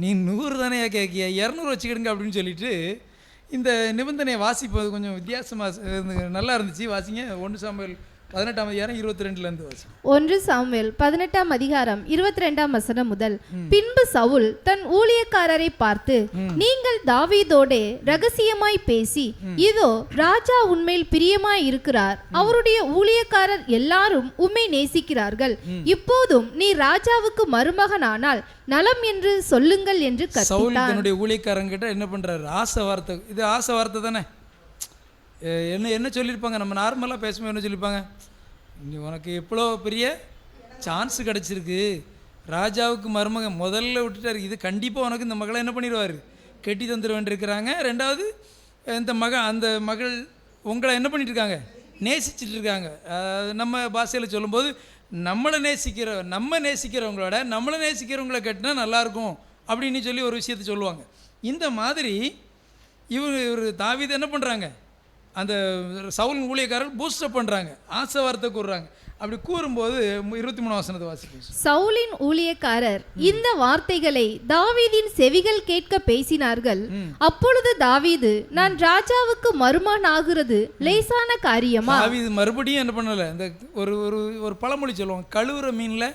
நீ 100 தானே கேட்கிய, 200 வச்சுக்கிடுங்க அப்படின்னு சொல்லிட்டு இந்த நிபந்தனையை வாசிப்பது கொஞ்சம் வித்தியாசமாக நல்லா இருந்துச்சு. வாசிங்க 1 சாமுவேல் 18ஆம் அதிகாரம் 22லேருந்து வாசி. 1 சாமுவேல் 18ஆம் அதிகாரம் 22ஆம் வசனம் முதல். பின்பு சவுல் தன் ஊழியக்காரரை பார்த்து, நீங்கள் தாவீதோடே ரகசியமாய் பேசி, இதோ ராஜா உண்மையில் பிரியமாய் இருக்கிறார், அவருடைய ஊழியக்காரர் எல்லாரும் உம்மை நேசிக்கிறார்கள், இப்போதும் நீ ராஜாவுக்கு மருமகனானால் நலம் என்று சொல்லுங்கள் என்று கத்தினார். சவுல் தன்னுடைய ஊழியக்காரங்கிட்ட என்ன பண்றாரு, ஆசை வார்த்தை. இது ஆசை வார்த்தை தானே. என்ன சொல்லியிருப்பாங்க, நம்ம நார்மலாக பேசும்போது என்ன சொல்லியிருப்பாங்க, உனக்கு எவ்வளோ பெரிய சான்ஸ் கிடச்சிருக்கு, ராஜாவுக்கு மருமகன் முதல்ல விட்டுட்டார், இது கண்டிப்பாக உனக்கு இந்த மகளை என்ன பண்ணிடுவார், கெட்டி தந்துட வேண்டியிருக்கிறாங்க. 2வது அந்த மகள் உங்களை என்ன பண்ணிட்டுருக்காங்க, நேசிச்சுட்டு இருக்காங்க. நம்ம பாஷையில் சொல்லும்போது நம்ம நேசிக்கிறவங்களோட நம்மளை நேசிக்கிறவங்களை கட்டினா நல்லாயிருக்கும் அப்படின்னு சொல்லி ஒரு விஷயத்தை சொல்லுவாங்க. இந்த மாதிரி இவர் தாவீது என்ன பண்ணுறாங்க, அந்த சவுல் ஊழியக்காரர்கள் பூஸ்டப் பண்ணுறாங்க, ஆசை வார்த்தை கூறுறாங்க. அப்படி கூறும்போது 23ஆம் வசனத்தை வாசிப்போம். சவுலின் ஊழியக்காரர் இந்த வார்த்தைகளை தாவீதின் செவிகள் கேட்க பேசினார்கள். அப்பொழுது தாவீது, நான் ராஜாவுக்கு மருமகன் ஆகிறது லேசான காரியமா? தாவீது மறுபடியும் என்ன பண்ணல, இந்த ஒரு பழமொழி சொல்லுவாங்க, கழுவுற மீனில்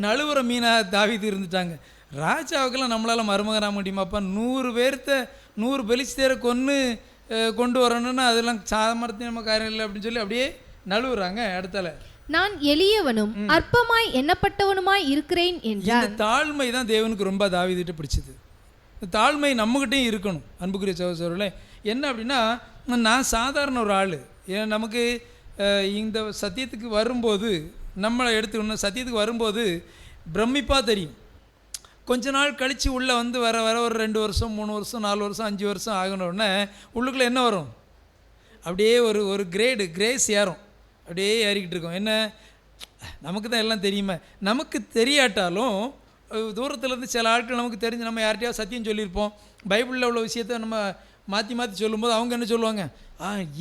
நழுவுற மீனாக தாவீது இருந்துட்டாங்க. ராஜாவுக்கெல்லாம் நம்மளால் மருமகனாக முடியுமாப்பா, 100 பெலிஸ்தேரை கொண்டு வரணும்னா அதெல்லாம் சாமர்த்தியமா காரியம் இல்லை அப்படின்னு சொல்லி அப்படியே நழுவுறாங்க. அடுத்தால, நான் எளியவனும் அற்பமாய் எண்ணப்பட்டவனுமாய் இருக்கிறேன் என்றார். இந்த தாழ்மை தான் தேவனுக்கு ரொம்ப தாவீதுகிட்ட பிடிச்சது. இந்த தாழ்மை நம்மகிட்டையும் இருக்கணும். அன்புக்குரிய சகோதரர்களே, என்ன அப்படின்னா, நான் சாதாரண ஒரு ஆள், ஏன்னா நமக்கு இந்த சத்தியத்துக்கு வரும்போது, நம்மளை எடுத்துக்கணும், சத்தியத்துக்கு வரும்போது பிரமிப்பாக தெரியும். கொஞ்ச நாள் கழித்து உள்ளே வந்து வர ஒரு 2 வருஷம் 3 வருஷம் 4 வருஷம் 5 வருஷம் ஆகணுன்னே உள்ளுக்குள்ளே என்ன வரும், அப்படியே ஒரு கிரேஸ் ஏறும், அப்படியே ஏறிக்கிட்டு இருக்கோம். என்ன, நமக்கு தான் எல்லாம் தெரியுமே. நமக்கு தெரியாட்டாலும் தூரத்துலேருந்து சில ஆட்கள் நமக்கு தெரிஞ்சு நம்ம யார்கிட்டயாவது சத்தியம் சொல்லியிருப்போம், பைபிளில் உள்ள விஷயத்த நம்ம மாற்றி சொல்லும்போது அவங்க என்ன சொல்லுவாங்க,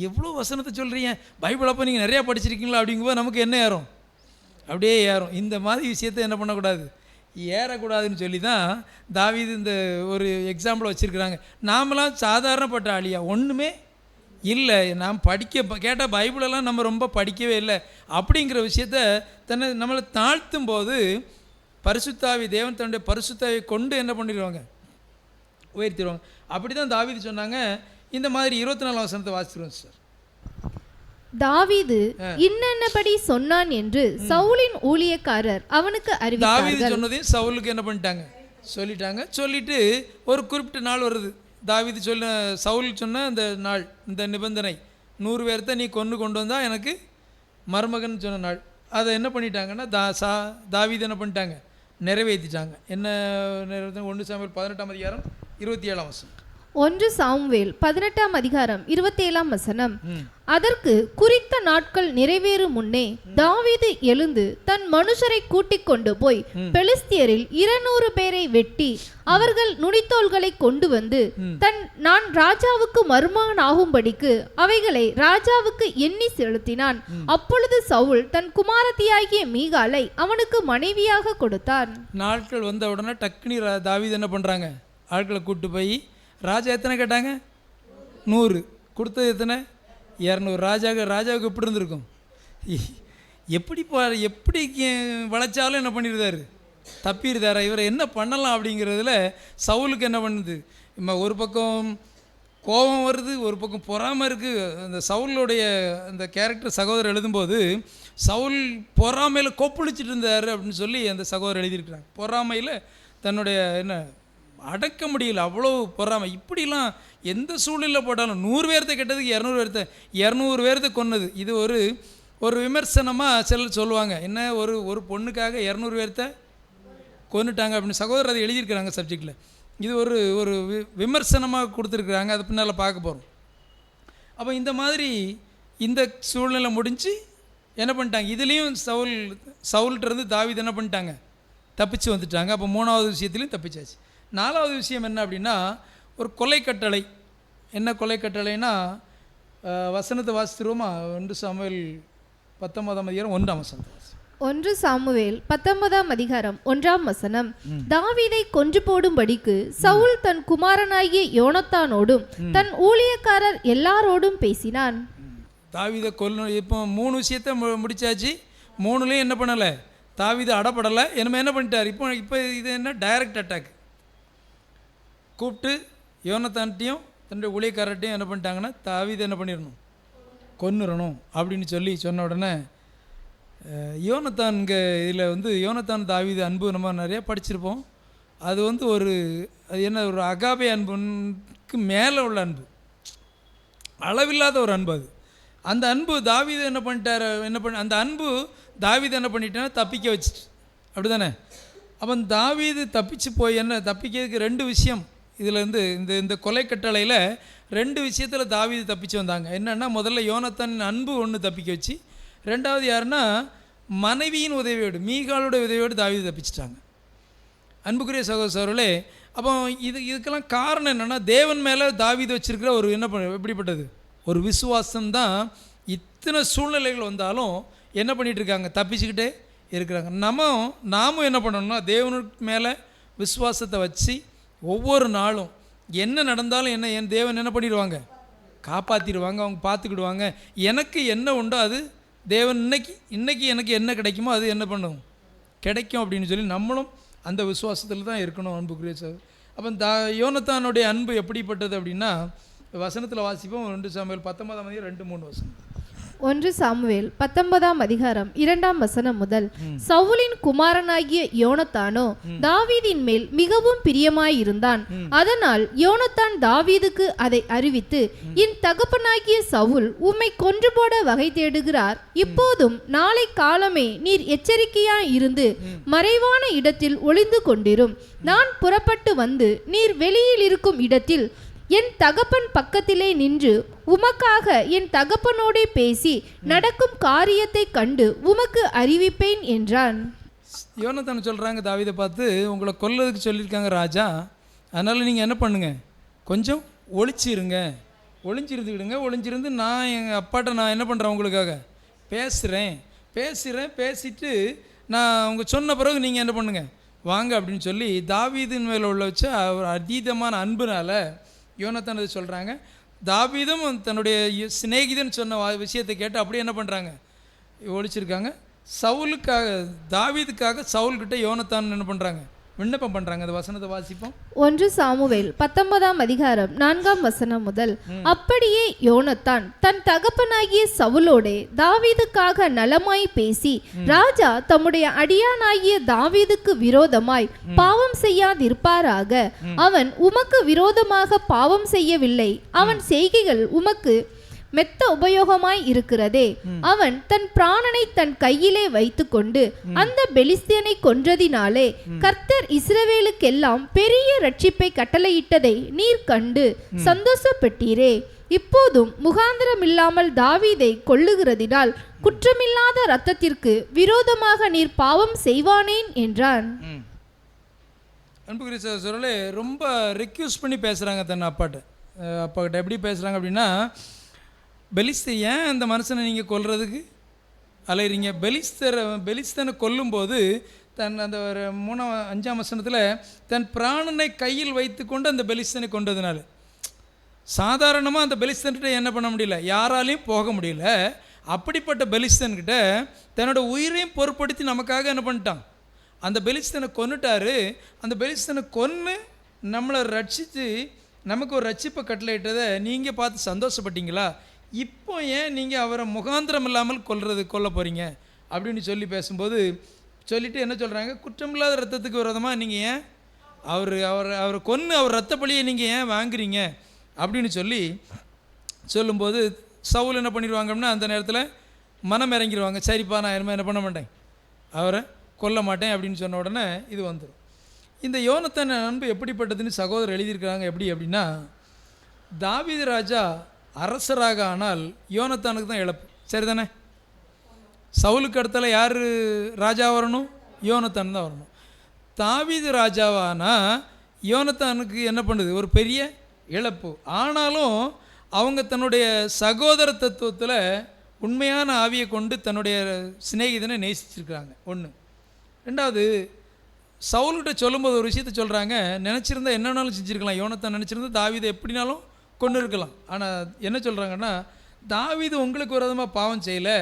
எவ்வளோ வசனத்தை சொல்கிறீங்க, பைபிள் அப்போ நீங்கள் நிறையா படிச்சிருக்கீங்களா அப்படிங்கும்போது நமக்கு என்ன ஏறும், அப்படியே ஏறும். இந்த மாதிரி விஷயத்தை என்ன பண்ணக்கூடாது, ஏறக்கூடாதுன்னு சொல்லி தான் தாவீது இந்த ஒரு எக்ஸாம்பிள் வச்சுருக்குறாங்க. நாமெல்லாம் சாதாரணப்பட்ட ஆளியா, ஒன்றுமே இல்லை, நாம் கேட்டால் பைபிளெல்லாம் நம்ம ரொம்ப படிக்கவே இல்லை அப்படிங்கிற விஷயத்த நம்மளை தாழ்த்தும் போது பரிசுத்தாவி தேவன் தன்னுடைய பரிசுத்தாவை கொண்டு என்ன பண்ணிடுவாங்க, உயர்த்திடுவாங்க. அப்படி தான் தாவீது சொன்னாங்க. இந்த மாதிரி 24ஆம் வசனத்தை வாசிக்கிறோம் சார். தாவீது இன்னபடி சொன்னான் என்று சவுலின் ஊழியக்காரர் அவனுக்கு அறிவித்தார்கள். தாவீது சொன்னதையும் சவுலுக்கு என்ன பண்ணிட்டாங்க, சொல்லிட்டு ஒரு குறிப்பிட்ட நாள் வருது. தாவீது சவுல் சொன்ன அந்த நாள், இந்த நிபந்தனை 100 பேர்த்த நீ கொண்டு வந்தா எனக்கு மருமகன் சொன்ன நாள், அதை என்ன பண்ணிட்டாங்கன்னா தாவீது என்ன பண்ணிட்டாங்க, நிறைவேற்றிட்டாங்க. என்ன 1 சாமுவேல் 18ஆம் அதிகாரம் 27ஆம் வசனம். 1 சாமுவேல் 18ஆம் அதிகாரம் 27ஆம் வசனம். அதற்கு குறித்த நாட்கள் நிறைவேறும் முன்னே தாவீது எழுந்து தன் மனுஷரை கூட்டிக் கொண்டு போய் பெலிஸ்தியரில் 200 பேரை வெட்டி அவர்கள் நுனித்தோள்களை கொண்டு வந்து நான் ராஜாவுக்கு மருமகன் ஆகும்படிக்கு அவைகளை ராஜாவுக்கு எண்ணி செலுத்தினான். அப்பொழுது சவுல் தன் குமாரத்தியாகிய மீகாலை அவனுக்கு மனைவியாக கொடுத்தான். நாட்கள் வந்த உடனே டக்குனி தாவீது என்ன பண்றாங்க, ஆட்களை கூட்டு போய், ராஜா எத்தனை கேட்டாங்க, 100, கொடுத்தது எத்தனை, 200. ராஜாவுக்கு எப்படி இருந்திருக்கும், எப்படி வளைச்சாலும் என்ன பண்ணியிருந்தாரு, தப்பியிருந்தாரா, இவரை என்ன பண்ணலாம் அப்படிங்கிறதுல சவுலுக்கு என்ன பண்ணுது, ஒரு பக்கம் கோபம் வருது, ஒரு பக்கம் பொறாமை இருக்குது. அந்த சவுலுடைய அந்த கேரக்டர் சகோதரர் எழுதும்போது சவுல் பொறாமையில் கொப்பளிச்சிட்டு இருந்தார் அப்படின்னு சொல்லி அந்த சகோதரர் எழுதியிருக்கிறாங்க. பொறாமையில் தன்னுடைய என்ன அடக்க முடியல, அவ்வளோ பொறாமை. இப்படிலாம் எந்த சூழ்நிலையில் போட்டாலும் 100 பேர்த்த கெட்டதுக்கு 200 பேர்த்த கொன்னது. இது ஒரு ஒரு விமர்சனமாக சிலர் சொல்லுவாங்க, என்ன ஒரு பொண்ணுக்காக 200 பேர்த்த கொன்னுட்டாங்க அப்படின்னு. சகோதரர் அதை எழுதியிருக்கிறாங்க சப்ஜெக்டில். இது ஒரு விமர்சனமாக கொடுத்துருக்குறாங்க, அதை பின்னால் பார்க்க போகிறோம். அப்போ இந்த மாதிரி இந்த சூழ்நிலை முடிஞ்சு என்ன பண்ணிட்டாங்க, இதுலேயும் சவுல்கிட்டருந்து தாவீது என்ன பண்ணிட்டாங்க, தப்பிச்சு வந்துட்டாங்க. அப்போ 3வது விஷயத்துலையும் தப்பிச்சாச்சு. 4வது விஷயம் என்ன அப்படின்னா, ஒரு கொலை கட்டளை. என்ன கொலை கட்டளைன்னா, வசனத்தை வாசித்துருவோமா? 1 சாமுவேல் 19ஆம் அதிகாரம் 1ஆம் வசனம். 1 சாமுவேல் 19ஆம் அதிகாரம் 1ஆம் வசனம். தாவீதை கொன்று போடும்படிக்கு சவுல் தன் குமாரனாகிய யோனத்தானோடும் தன் ஊழியக்காரர் எல்லாரோடும் பேசினான். தாவீதை இப்போ 3 விஷயத்தை முடிச்சாச்சு. 3லையும் என்ன பண்ணலை, தாவீது அடப்படலை. என்ன பண்ணிட்டார், இப்போ இது என்ன டைரக்ட் அட்டாக். கூப்பிட்டு யோனத்தான்ட்டையும் தன்னுடைய ஊழியக்காரர்ட்டையும் என்ன பண்ணிட்டாங்கன்னா, தாவீது என்ன பண்ணிடணும், கொன்னுறணும் அப்படின்னு சொன்ன உடனே யோனத்தான் இதில் யோனத்தான் தாவீது அன்பு நம்ம நிறையா படிச்சிருப்போம். அது ஒரு ஒரு அகாபே அன்புக்கு மேலே உள்ள அன்பு, அளவில்லாத ஒரு அன்பு. அந்த அன்பு தாவீது என்ன பண்ணிட்டார், அந்த அன்பு தாவீது என்ன பண்ணிட்டேன்னா தப்பிக்க வச்சுட்டு, அப்படி தானே? அப்போ தாவீது தப்பிச்சு போய் தப்பிக்கிறதுக்கு 2 விஷயம். இதில் இந்த கொலை கட்டளையில் 2 விஷயத்தில் தாவீது தப்பிச்சு வந்தாங்க. என்னென்னா, முதல்ல யோனத்தான் அன்பு ஒன்று தப்பிக்க வச்சு, 2வது யாருன்னா மனைவியின் உதவியோடு, மீகாலோட உதவியோடு தாவீது தப்பிச்சிட்டாங்க. அன்புக்குரிய சகோதரர்களே, அப்போ இதுக்கெல்லாம் காரணம் என்னென்னா, தேவன் மேலே தாவீது வச்சுருக்கிற ஒரு எப்படிப்பட்டது ஒரு விசுவாசம்தான். இத்தனை சூழ்நிலைகள் வந்தாலும் என்ன பண்ணிகிட்ருக்காங்க, தப்பிச்சுக்கிட்டே இருக்கிறாங்க. நாமும் என்ன பண்ணணும்னா, தேவனுக்கு மேலே விசுவாசத்தை வச்சு ஒவ்வொரு நாளும் என்ன நடந்தாலும் என் தேவன் என்ன பண்ணிடுவாங்க, காப்பாற்றிடுவாங்க, அவங்க பார்த்துக்கிடுவாங்க. எனக்கு என்ன உண்டோ அது தேவன் இன்னைக்கு எனக்கு என்ன கிடைக்குமோ அது என்ன பண்ணும், கிடைக்கும் அப்படின்னு சொல்லி நம்மளும் அந்த விசுவாசத்தில் தான் இருக்கணும். அன்புக்குரிய சார், அப்போ யோனத்தானுடைய அன்பு எப்படிப்பட்டது அப்படின்னா, வசனத்தில் வாசிப்போம். 2 சாமுவேல் 19ஆம் அதிகாரம் 2-3 வசனம். 1 சாமுவேல் 19ஆம் அதிகாரம் 2ஆம் வசனம் முதல். சவுலின் குமாரனாகிய யோனத்தானோ தாவீதின் மேல் மிகவும் பிரியமாயிருந்தான். அதனால் யோனத்தான் தாவீதுக்கு அதை அறிவித்து, என் தகப்பனாகிய சவுல் உம்மை கொன்று போட வகை தேடுகிறார். இப்போதும் நாளை காலமே நீர் எச்சரிக்கையாய் இருந்து மறைவான இடத்தில் ஒளிந்து கொண்டிரும். நான் புறப்பட்டு வந்து நீர் வெளியில் இருக்கும் இடத்தில் என் தகப்பன் பக்கத்திலே நின்று உமக்காக என் தகப்பனோடே பேசி நடக்கும் காரியத்தை கண்டு உமக்கு அறிவிப்பேன் என்றான். யோனத்தான் சொல்கிறாங்க தாவீதை பார்த்து, உங்களை கொல்றதுக்கு சொல்லியிருக்காங்க ராஜா, அதனால் நீங்கள் என்ன பண்ணுங்க, கொஞ்சம் ஒளிஞ்சிருந்துக்கிடுங்க. ஒளிஞ்சிருந்து நான் எங்கள் அப்பாட்ட நான் என்ன பண்ணுறேன், உங்களுக்காக பேசிட்டு நான் அவங்க சொன்ன பிறகு நீங்கள் என்ன பண்ணுங்க, வாங்க அப்படின்னு சொல்லி தாவீதின் மேலே உள்ள வச்ச ஒரு அதீதமான அன்புனால யோனத்தான் அதை சொல்கிறாங்க. தாவீதும் தன்னுடைய சிநேகிதன் சொன்ன விஷயத்தை கேட்டு அப்படியே என்ன பண்ணுறாங்க, ஒழிச்சிருக்காங்க. தாவீதுக்காக சவுல்கிட்ட யோனத்தான் என்ன பண்ணுறாங்க, விண்ணப்பம் பண்ணுறாங்க. அந்த வசனத்தை வாசிப்போம். 1 சாமுவேல் 19ஆம் அதிகாரம் 4ஆம் வசனம் முதல். அப்படியே யோனத்தான் தன் தகப்பனாகிய சவுலோடே தாவீதுக்காக நலமாய் பேசி, ராஜா தம்முடைய அடியானாகிய தாவீதுக்கு விரோதமாய் பாவம் செய்யாதிருப்பாராக. அவன் உமக்கு விரோதமாக பாவம் செய்யவில்லை. அவன் செய்கைகள் உமக்கு மெத்த உபயோகமாய் இருக்கிறதே. அவன் தன் பிராணனை தன் கையிலே வைத்துக்கொண்டு அந்த பெலிஸ்தியனை கொன்றதினாலே கர்த்தர் இஸ்ரவேலுக்கெல்லாம் பெரிய ரட்சிப்பை கட்டளையிட்டதை நீர் கண்டு சந்தோஷப்பட்டீரே. இப்போதும் முகாந்திரமில்லாமல் தாவீதை கொல்லுகிறதினால் குற்றமில்லாத இரத்தத்திற்கு விரோதமாக நீர் பாவம் செய்வானேன் என்றான். அன்புக்குரிய சகோதரர்களே, ரொம்ப ரெக்யூஸ் பண்ணி பேசுகிறாங்க தன் அப்பாக்கிட்ட. எப்படி பேசுகிறாங்க அப்படின்னா, ஏன் அந்த மனுஷனை நீங்கள் கொல்றதுக்கு அலைகிறீங்க? பெலிஸ்தனை கொல்லும்போது அந்த 5ஆம் வசனத்தில் தன் பிராணனை கையில் வைத்து கொண்டு அந்த பெலிஸ்தனை கொண்டதுனால, சாதாரணமாக அந்த பெலிஸ்தன்கிட்ட என்ன பண்ண முடியல, யாராலையும் போக முடியல. அப்படிப்பட்ட பெலிஸ்தன்கிட்ட தன்னோட உயிரையும் பொருட்படுத்தி நமக்காக என்ன பண்ணிட்டான், அந்த பெலிஸ்தனை கொன்னுட்டாரு. அந்த பெலிஸ்தனை கொன்று நம்மளை ரட்சித்து நமக்கு ஒரு ரட்சிப்பை கட்டளையிட்டதை நீங்கள் பார்த்து சந்தோஷப்பட்டீங்களா? இப்போ ஏன் நீங்கள் அவரை முகாந்திரம் இல்லாமல் கொல்ல போகிறீங்க அப்படின்னு சொல்லி பேசும்போது சொல்லிவிட்டு என்ன சொல்கிறாங்க, குற்றமில்லாத ரத்தத்துக்கு விரோதமாக நீங்கள் ஏன் அவரை கொன்று அவர் ரத்த பலியை நீங்கள் ஏன் வாங்குறீங்க அப்படின்னு சொல்லும்போது சவுல் என்ன பண்ணிடுவாங்கன்னா, அந்த நேரத்தில் மனம் இறங்கிடுவாங்க. சரிப்பா நான் இனிமேல் என்ன பண்ண மாட்டேன், அவரை கொல்ல மாட்டேன் அப்படின்னு சொன்ன உடனே இது வந்துடும். இந்த யோனத்தான் அன்பு எப்படிப்பட்டதுன்னு சகோதரர் எழுதியிருக்கிறாங்க. எப்படி அப்படின்னா, தாவீது ராஜா அரசராக ஆனால் யோனத்தானுக்கு தான் இழப்பு. சரிதானே? சவுலுக்கு அடுத்தால யார் ராஜா வரணும்? யோனத்தான் தான் வரணும். தாவீது ராஜாவானா யோனத்தானுக்கு என்ன பண்ணுது? ஒரு பெரிய இழப்பு. ஆனாலும் அவங்க தன்னுடைய சகோதர தத்துவத்தில் உண்மையான ஆவியை கொண்டு தன்னுடைய சிநேகிதனை நேசிச்சிருக்கிறாங்க. ஒன்று. ரெண்டாவது, சவுல்கிட்ட சொல்லும்போது ஒரு விஷயத்த சொல்கிறாங்க, நினச்சிருந்தா என்னன்னாலும் செஞ்சுருக்கலாம். யோனத்தான் நினச்சிருந்தா தாவீதை எப்படினாலும் கொண்டு இருக்கலாம். ஆனால் என்ன சொல்கிறாங்கன்னா, தாவீது உங்களுக்கு ஒரு விதமாக பாவம் செய்யலை,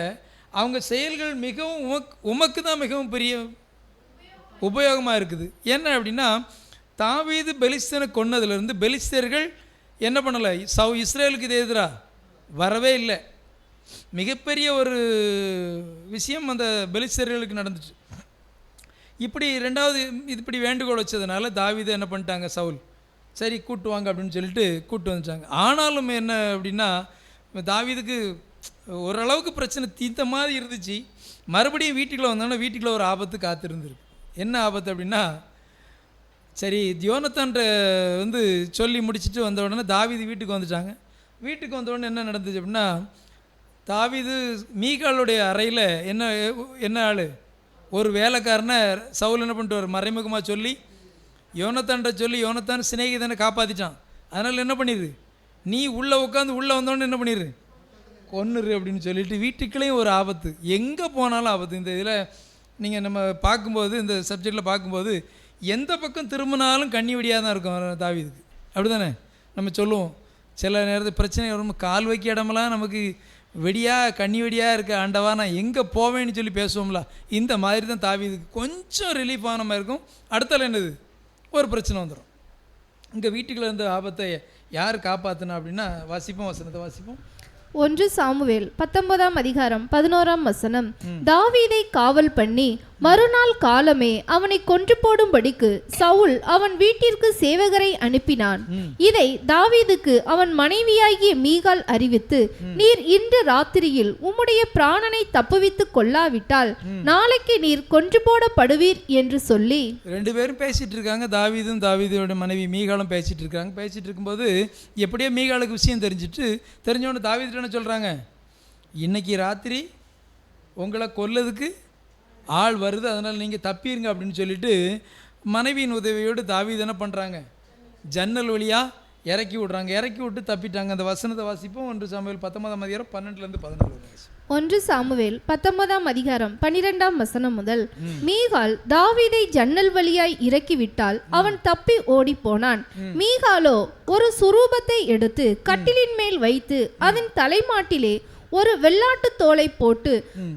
அவங்க செயல்கள் மிகவும் உமக்கு தான் மிகவும் பெரிய உபயோகமாக இருக்குது. என்ன அப்படின்னா, தாவீது பெலிஸ்தனை கொன்னதுலேருந்து பெலிஸ்தர்கள் என்ன பண்ணலை? இஸ்ரேலுக்கு இது எதிராக வரவே இல்லை. மிகப்பெரிய ஒரு விஷயம் அந்த பெலிஸ்தர்களுக்கு நடந்துச்சு. இப்படி ரெண்டாவது இப்படி வேண்டுகோள் வச்சதுனால தாவீதை என்ன பண்ணிட்டாங்க? சவுல் சரி கூட்டு வாங்க அப்படின்னு சொல்லிட்டு கூட்டு வந்துட்டாங்க. ஆனாலும் என்ன அப்படின்னா, தாவீதுக்கு ஓரளவுக்கு பிரச்சனை தீர்த்த மாதிரி இருந்துச்சு. மறுபடியும் வீட்டுக்குள்ளே வந்தோன்னா வீட்டுக்குள்ளே ஒரு ஆபத்து காத்திருந்துருக்கு. என்ன ஆபத்து அப்படின்னா, சரி யோனத்தான்ட்ட சொல்லி முடிச்சுட்டு வந்த உடனே தாவீது வீட்டுக்கு வந்துட்டாங்க. வீட்டுக்கு வந்த உடனே என்ன நடந்துச்சு அப்படின்னா, தாவீது மீகாளுடைய அறையில் என்ன ஆள், ஒரு வேலைக்காரனை சவுல் என்ன பண்ணிட்டு ஒரு மறைமுகமாக சொல்லி யோனத்தான்ட்ட சொல்லி யோனத்தான் சிநேகிதனை காப்பாற்றிட்டான். அதனால் என்ன பண்ணிடு, நீ உள்ளே உட்காந்து உள்ளே வந்தோடனே என்ன பண்ணிடு, கொன்னுரு அப்படின்னு சொல்லிட்டு வீட்டுக்குள்ளேயும் ஒரு ஆபத்து, எங்கே போனாலும் ஆபத்து. இந்த இதில் நீங்கள் நம்ம பார்க்கும்போது, இந்த சப்ஜெக்டில் பார்க்கும்போது எந்த பக்கம் திரும்பினாலும் கண்ணி வெடியாக தான் இருக்கும் தாவீதுக்கு. அப்படி தானே நம்ம சொல்லுவோம். சில நேரத்தில் பிரச்சனை வரும், கால் வைக்க இடமெல்லாம் நமக்கு வெடியாக கண்ணி வெடியாக இருக்க ஆண்டவா நான் எங்கே போவேன்னு சொல்லி பேசுவோம்ல, இந்த மாதிரி தான் தாவீதுக்கு கொஞ்சம் ரிலீஃப் ஆன மாதிரி இருக்கும். அடுத்தால என்னது, ஒரு பிரச்சனை வந்துடும். இங்கே வீட்டுக்குள்ளே இருந்த ஆபத்தை யார் காப்பாற்றினா அப்படின்னா, வாசிப்போம், வசனத்தை வாசிப்போம். 1 சாமுவேல் 19ஆம் அதிகாரம் 11ஆம் வசனம். தாவீதை காவல் பண்ணி மறுநாள் காலமே அவனை கொன்று போடும்படிக்கு சவுல் அவன் வீட்டிற்கு சேவகரை அனுப்பினான். இதை தாவீதுக்கு அவன் மனைவியாகிய மீகாள் அறிவித்து, நீர் இன்று ராத்திரியில் உம்முடைய பிராணனை தப்புவித்துக் கொள்ளாவிட்டால் நாளைக்கு நீர் கொன்று போடப்படுவீர் என்று சொல்லி. ரெண்டு பேரும் பேசிட்டு இருக்காங்க. தாவீதும் தாவீதோட மனைவி மீகாளும் பேசிட்டு இருக்காங்க. பேசிட்டு இருக்கும்போது எப்படியோ மீகாளுக்கு விஷயம் தெரிஞ்சோன்னு தாவீது என்ன சொல்றாங்க, இன்னைக்கு ராத்திரி உங்களை கொல்லதுக்கு ஆள் வருது, அதனால் நீங்கள் தப்பிடுங்க அப்படின்னு சொல்லிட்டு மனைவியின் உதவியோடு தாவீது என்ன பண்ணுறாங்க, ஜன்னல் வழியாக இறக்கி விட்றாங்க. இறக்கி விட்டு தப்பிட்டாங்க. அந்த வசனத்தை வாசிப்போம். 1 சாமுவேல் 19ஆம் அதிகாரம் 12-14. 1 சாமுவேல் 19ஆம் அதிகாரம் 12ஆம் வசனம் முதல். மீகாள் தாவீதை ஜன்னல் வழியாய் இறக்கிவிட்டால் அவன் தப்பி ஓடி போனான். மீகாளோ ஒரு சுரூபத்தை எடுத்து கட்டிலின் மேல் வைத்து அதன் தலைமாட்டிலே ஒரு வெள்ளாட்டு தோலை போட்டு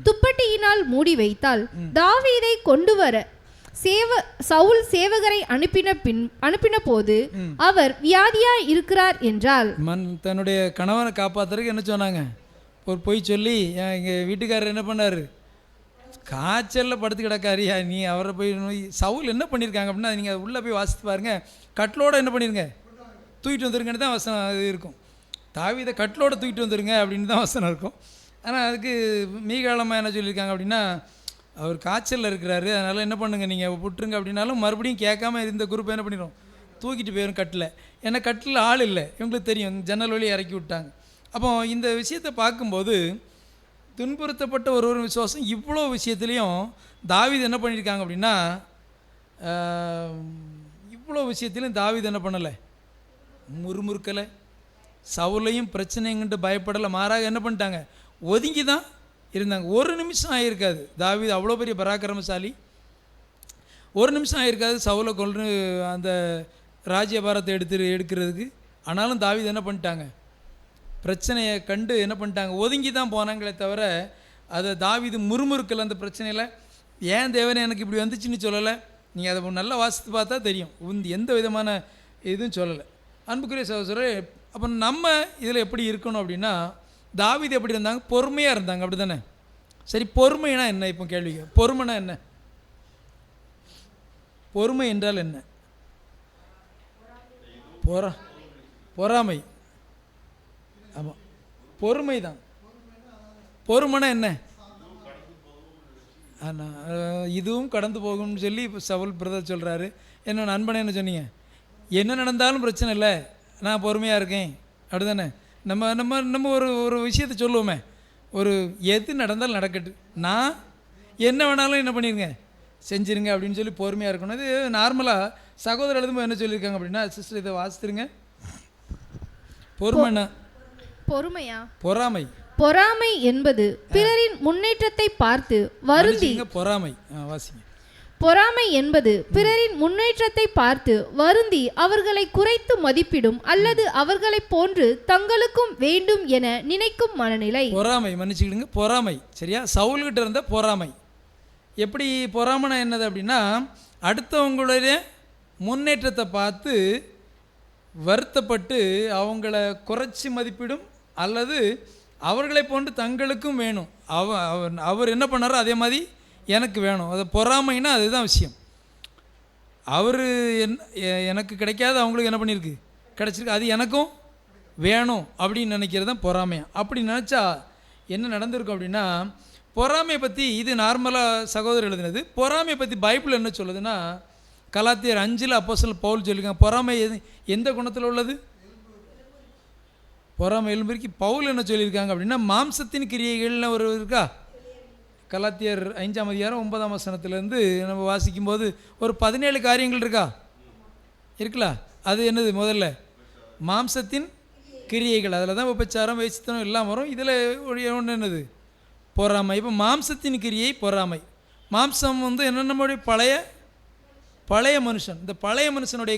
துப்பட்டியினால் மூடி வைத்தால், தாவீதை கொண்டு வர சவுல் சேவகரை அனுப்பின போது அவர் வியாதியாய் இருக்கிறார் என்றால், தன்னுடைய கணவனை காப்பாத்துறதுக்கு என்ன சொன்னாங்க, ஒரு பொய் சொல்லி எங்கள் வீட்டுக்காரர் என்ன பண்ணார், காய்ச்சலில் படுத்து கிடக்காரியா நீ அவரை போய் சவுல் என்ன பண்ணியிருக்காங்க அப்படின்னா, நீங்கள் உள்ளே போய் வாசித்து பாருங்கள், கட்டிலோடு என்ன பண்ணிடுங்க தூக்கிட்டு வந்துருங்கன்னு தான் வசனம் இருக்கும். தாவீதை கட்டிலோடு தூக்கிட்டு வந்துருங்க அப்படின்னு தான் வசனம் இருக்கும். ஆனால் அதுக்கு மீகாலமாக என்ன சொல்லியிருக்காங்க அப்படின்னா, அவர் காய்ச்சலில் இருக்கிறாரு, அதனால் என்ன பண்ணுங்க நீங்கள் விட்டுருங்க அப்படின்னாலும் மறுபடியும் கேட்காம இருந்த குரூப் என்ன பண்ணிடும், தூக்கிட்டு போயிடும் கட்டில். ஏன்னா கட்டில் ஆள் இல்லை, இவங்களுக்கு தெரியும், ஜன்னல் வழியை இறக்கி விட்டாங்க. அப்போ இந்த விஷயத்தை பார்க்கும்போது துன்புறுத்தப்பட்ட ஒரு விசுவாசம் இவ்வளோ விஷயத்துலேயும் தாவீது என்ன பண்ணியிருக்காங்க அப்படின்னா, இவ்வளோ விஷயத்துலையும் தாவீது என்ன பண்ணலை, முறுமுறுக்கலை, சவுலையும் பிரச்சனைங்கிட்டு பயப்படலை, மாறாக என்ன பண்ணிட்டாங்க, ஒதுங்கி தான் இருந்தாங்க. ஒரு நிமிஷம் ஆகியிருக்காது, தாவீது அவ்வளோ பெரிய பராக்கிரமசாலி, ஒரு நிமிஷம் ஆகியிருக்காது சவுலை கொன்று அந்த ராஜ்யபாரத்தை எடுக்கிறதுக்கு. ஆனாலும் தாவீது என்ன பண்ணிட்டாங்க, பிரச்சனையை கண்டு என்ன பண்ணிட்டாங்க, ஒதுங்கி தான் போனாங்களே தவிர அதை தாவீது முறுமுறுக்கலை. அந்த பிரச்சனையில் ஏன் தேவனே எனக்கு இப்படி வந்துச்சுன்னு சொல்லலை. நீங்கள் அதை நல்லா வாசித்து பார்த்தா தெரியும், எந்த விதமான இதுவும் சொல்லலை. அன்புக்குரிய சகோதரரே, அப்போ நம்ம இதில் எப்படி இருக்கணும் அப்படின்னா, தாவீது எப்படி இருந்தாங்க, பொறுமையாக இருந்தாங்க, அப்படி தானே? சரி, பொறுமைனா என்ன? இப்போ கேள்வி, பொறுமைனா என்ன? பொறுமை என்றால் என்ன? பொறாமை. ஆமாம், பொறுமை தான். பொறுமைனா என்ன? இதுவும் கடந்து போகும்னு சொல்லி இப்போ சவுல் பிரதர் சொல்கிறாரு. என்ன நண்பனே என்ன சொன்னீங்க? என்ன நடந்தாலும் பிரச்சனை இல்லை, நான் பொறுமையாக இருக்கேன், அப்படி தானே? நம்ம நம்ம நம்ம ஒரு ஒரு விஷயத்தை சொல்லுவோமே, ஒரு எது நடந்தாலும் நடக்கட்டு, நான் என்ன வேணாலும் என்ன பண்ணிடுங்க, செஞ்சுருங்க அப்படின்னு சொல்லி பொறுமையாக இருக்கணும். இது நார்மலாக சகோதரர் எழுதும்போது என்ன சொல்லியிருக்காங்க அப்படின்னா, சிஸ்டர் இதை வாசித்துருங்க. பொறுமையா? பொறாமை. பொறாமை என்பது பிறரின் முன்னேற்றத்தை பார்த்து வருந்தி. பொறாமை வாசிங்க. பொறாமை என்பது பிறரின் முன்னேற்றத்தை பார்த்து வருந்தி அவர்களை குறைத்து மதிப்பிடும் அல்லது அவர்களை போன்று தங்களுக்கும் வேண்டும் என நினைக்கும் மனநிலை. பொறாமை, மன்னிச்சுக்கிடுங்க, பொறாமை. சரியா? சவுல்கிட்ட இருந்த பொறாமை. எப்படி பொறாமைனா என்னது அப்படின்னா, அடுத்தவங்களுடைய முன்னேற்றத்தை பார்த்து வருத்தப்பட்டு அவங்கள குறைச்சி மதிப்பிடும் அல்லது அவர்களை போன்று தங்களுக்கும் வேணும், அவர் என்ன பண்ணாரோ அதே மாதிரி எனக்கு வேணும். அது பொறாமைன்னா அதுதான் விஷயம். அவர் எனக்கு கிடைக்காது, அவங்களுக்கு என்ன பண்ணியிருக்கு, கிடச்சிருக்கு, அது எனக்கும் வேணும் அப்படின்னு நினைக்கிறது தான் பொறாமையாக. அப்படி நினச்சா என்ன நடந்திருக்கும் அப்படின்னா, பொறாமையை பற்றி இது நார்மலாக சகோதரர் எழுதினது. பொறாமையை பற்றி பைபிள் என்ன சொல்லுதுன்னா, கலாத்தியர் 5 அப்போஸ்தலர் பவுல் சொல்லியிருக்காங்க. பொறாமை எந்த குணத்தில் உள்ளது? பொறாமை எலும்பிற்கு. பவுல் என்ன சொல்லியிருக்காங்க அப்படின்னா, மாம்சத்தின் கிரியைகள்னு ஒரு இருக்கா, கலாத்தியர் 5ஆம் அதிகாரம் 9ஆம் வசனத்திலேருந்து நம்ம வாசிக்கும்போது ஒரு 17 காரியங்கள் இருக்குல்ல. அது என்னது? முதல்ல மாம்சத்தின் கிரியைகள், அதில் தான் உபச்சாரம், வேசித்தனம் எல்லாம் வரும். இதில் ஒன்று என்னது? பொறாமை. இப்போ மாம்சத்தின் கிரியை பொறாமை. மாம்சம் வந்து என்ன, நம்மளுடைய பழைய மனுஷன். இந்த பழைய மனுஷனுடைய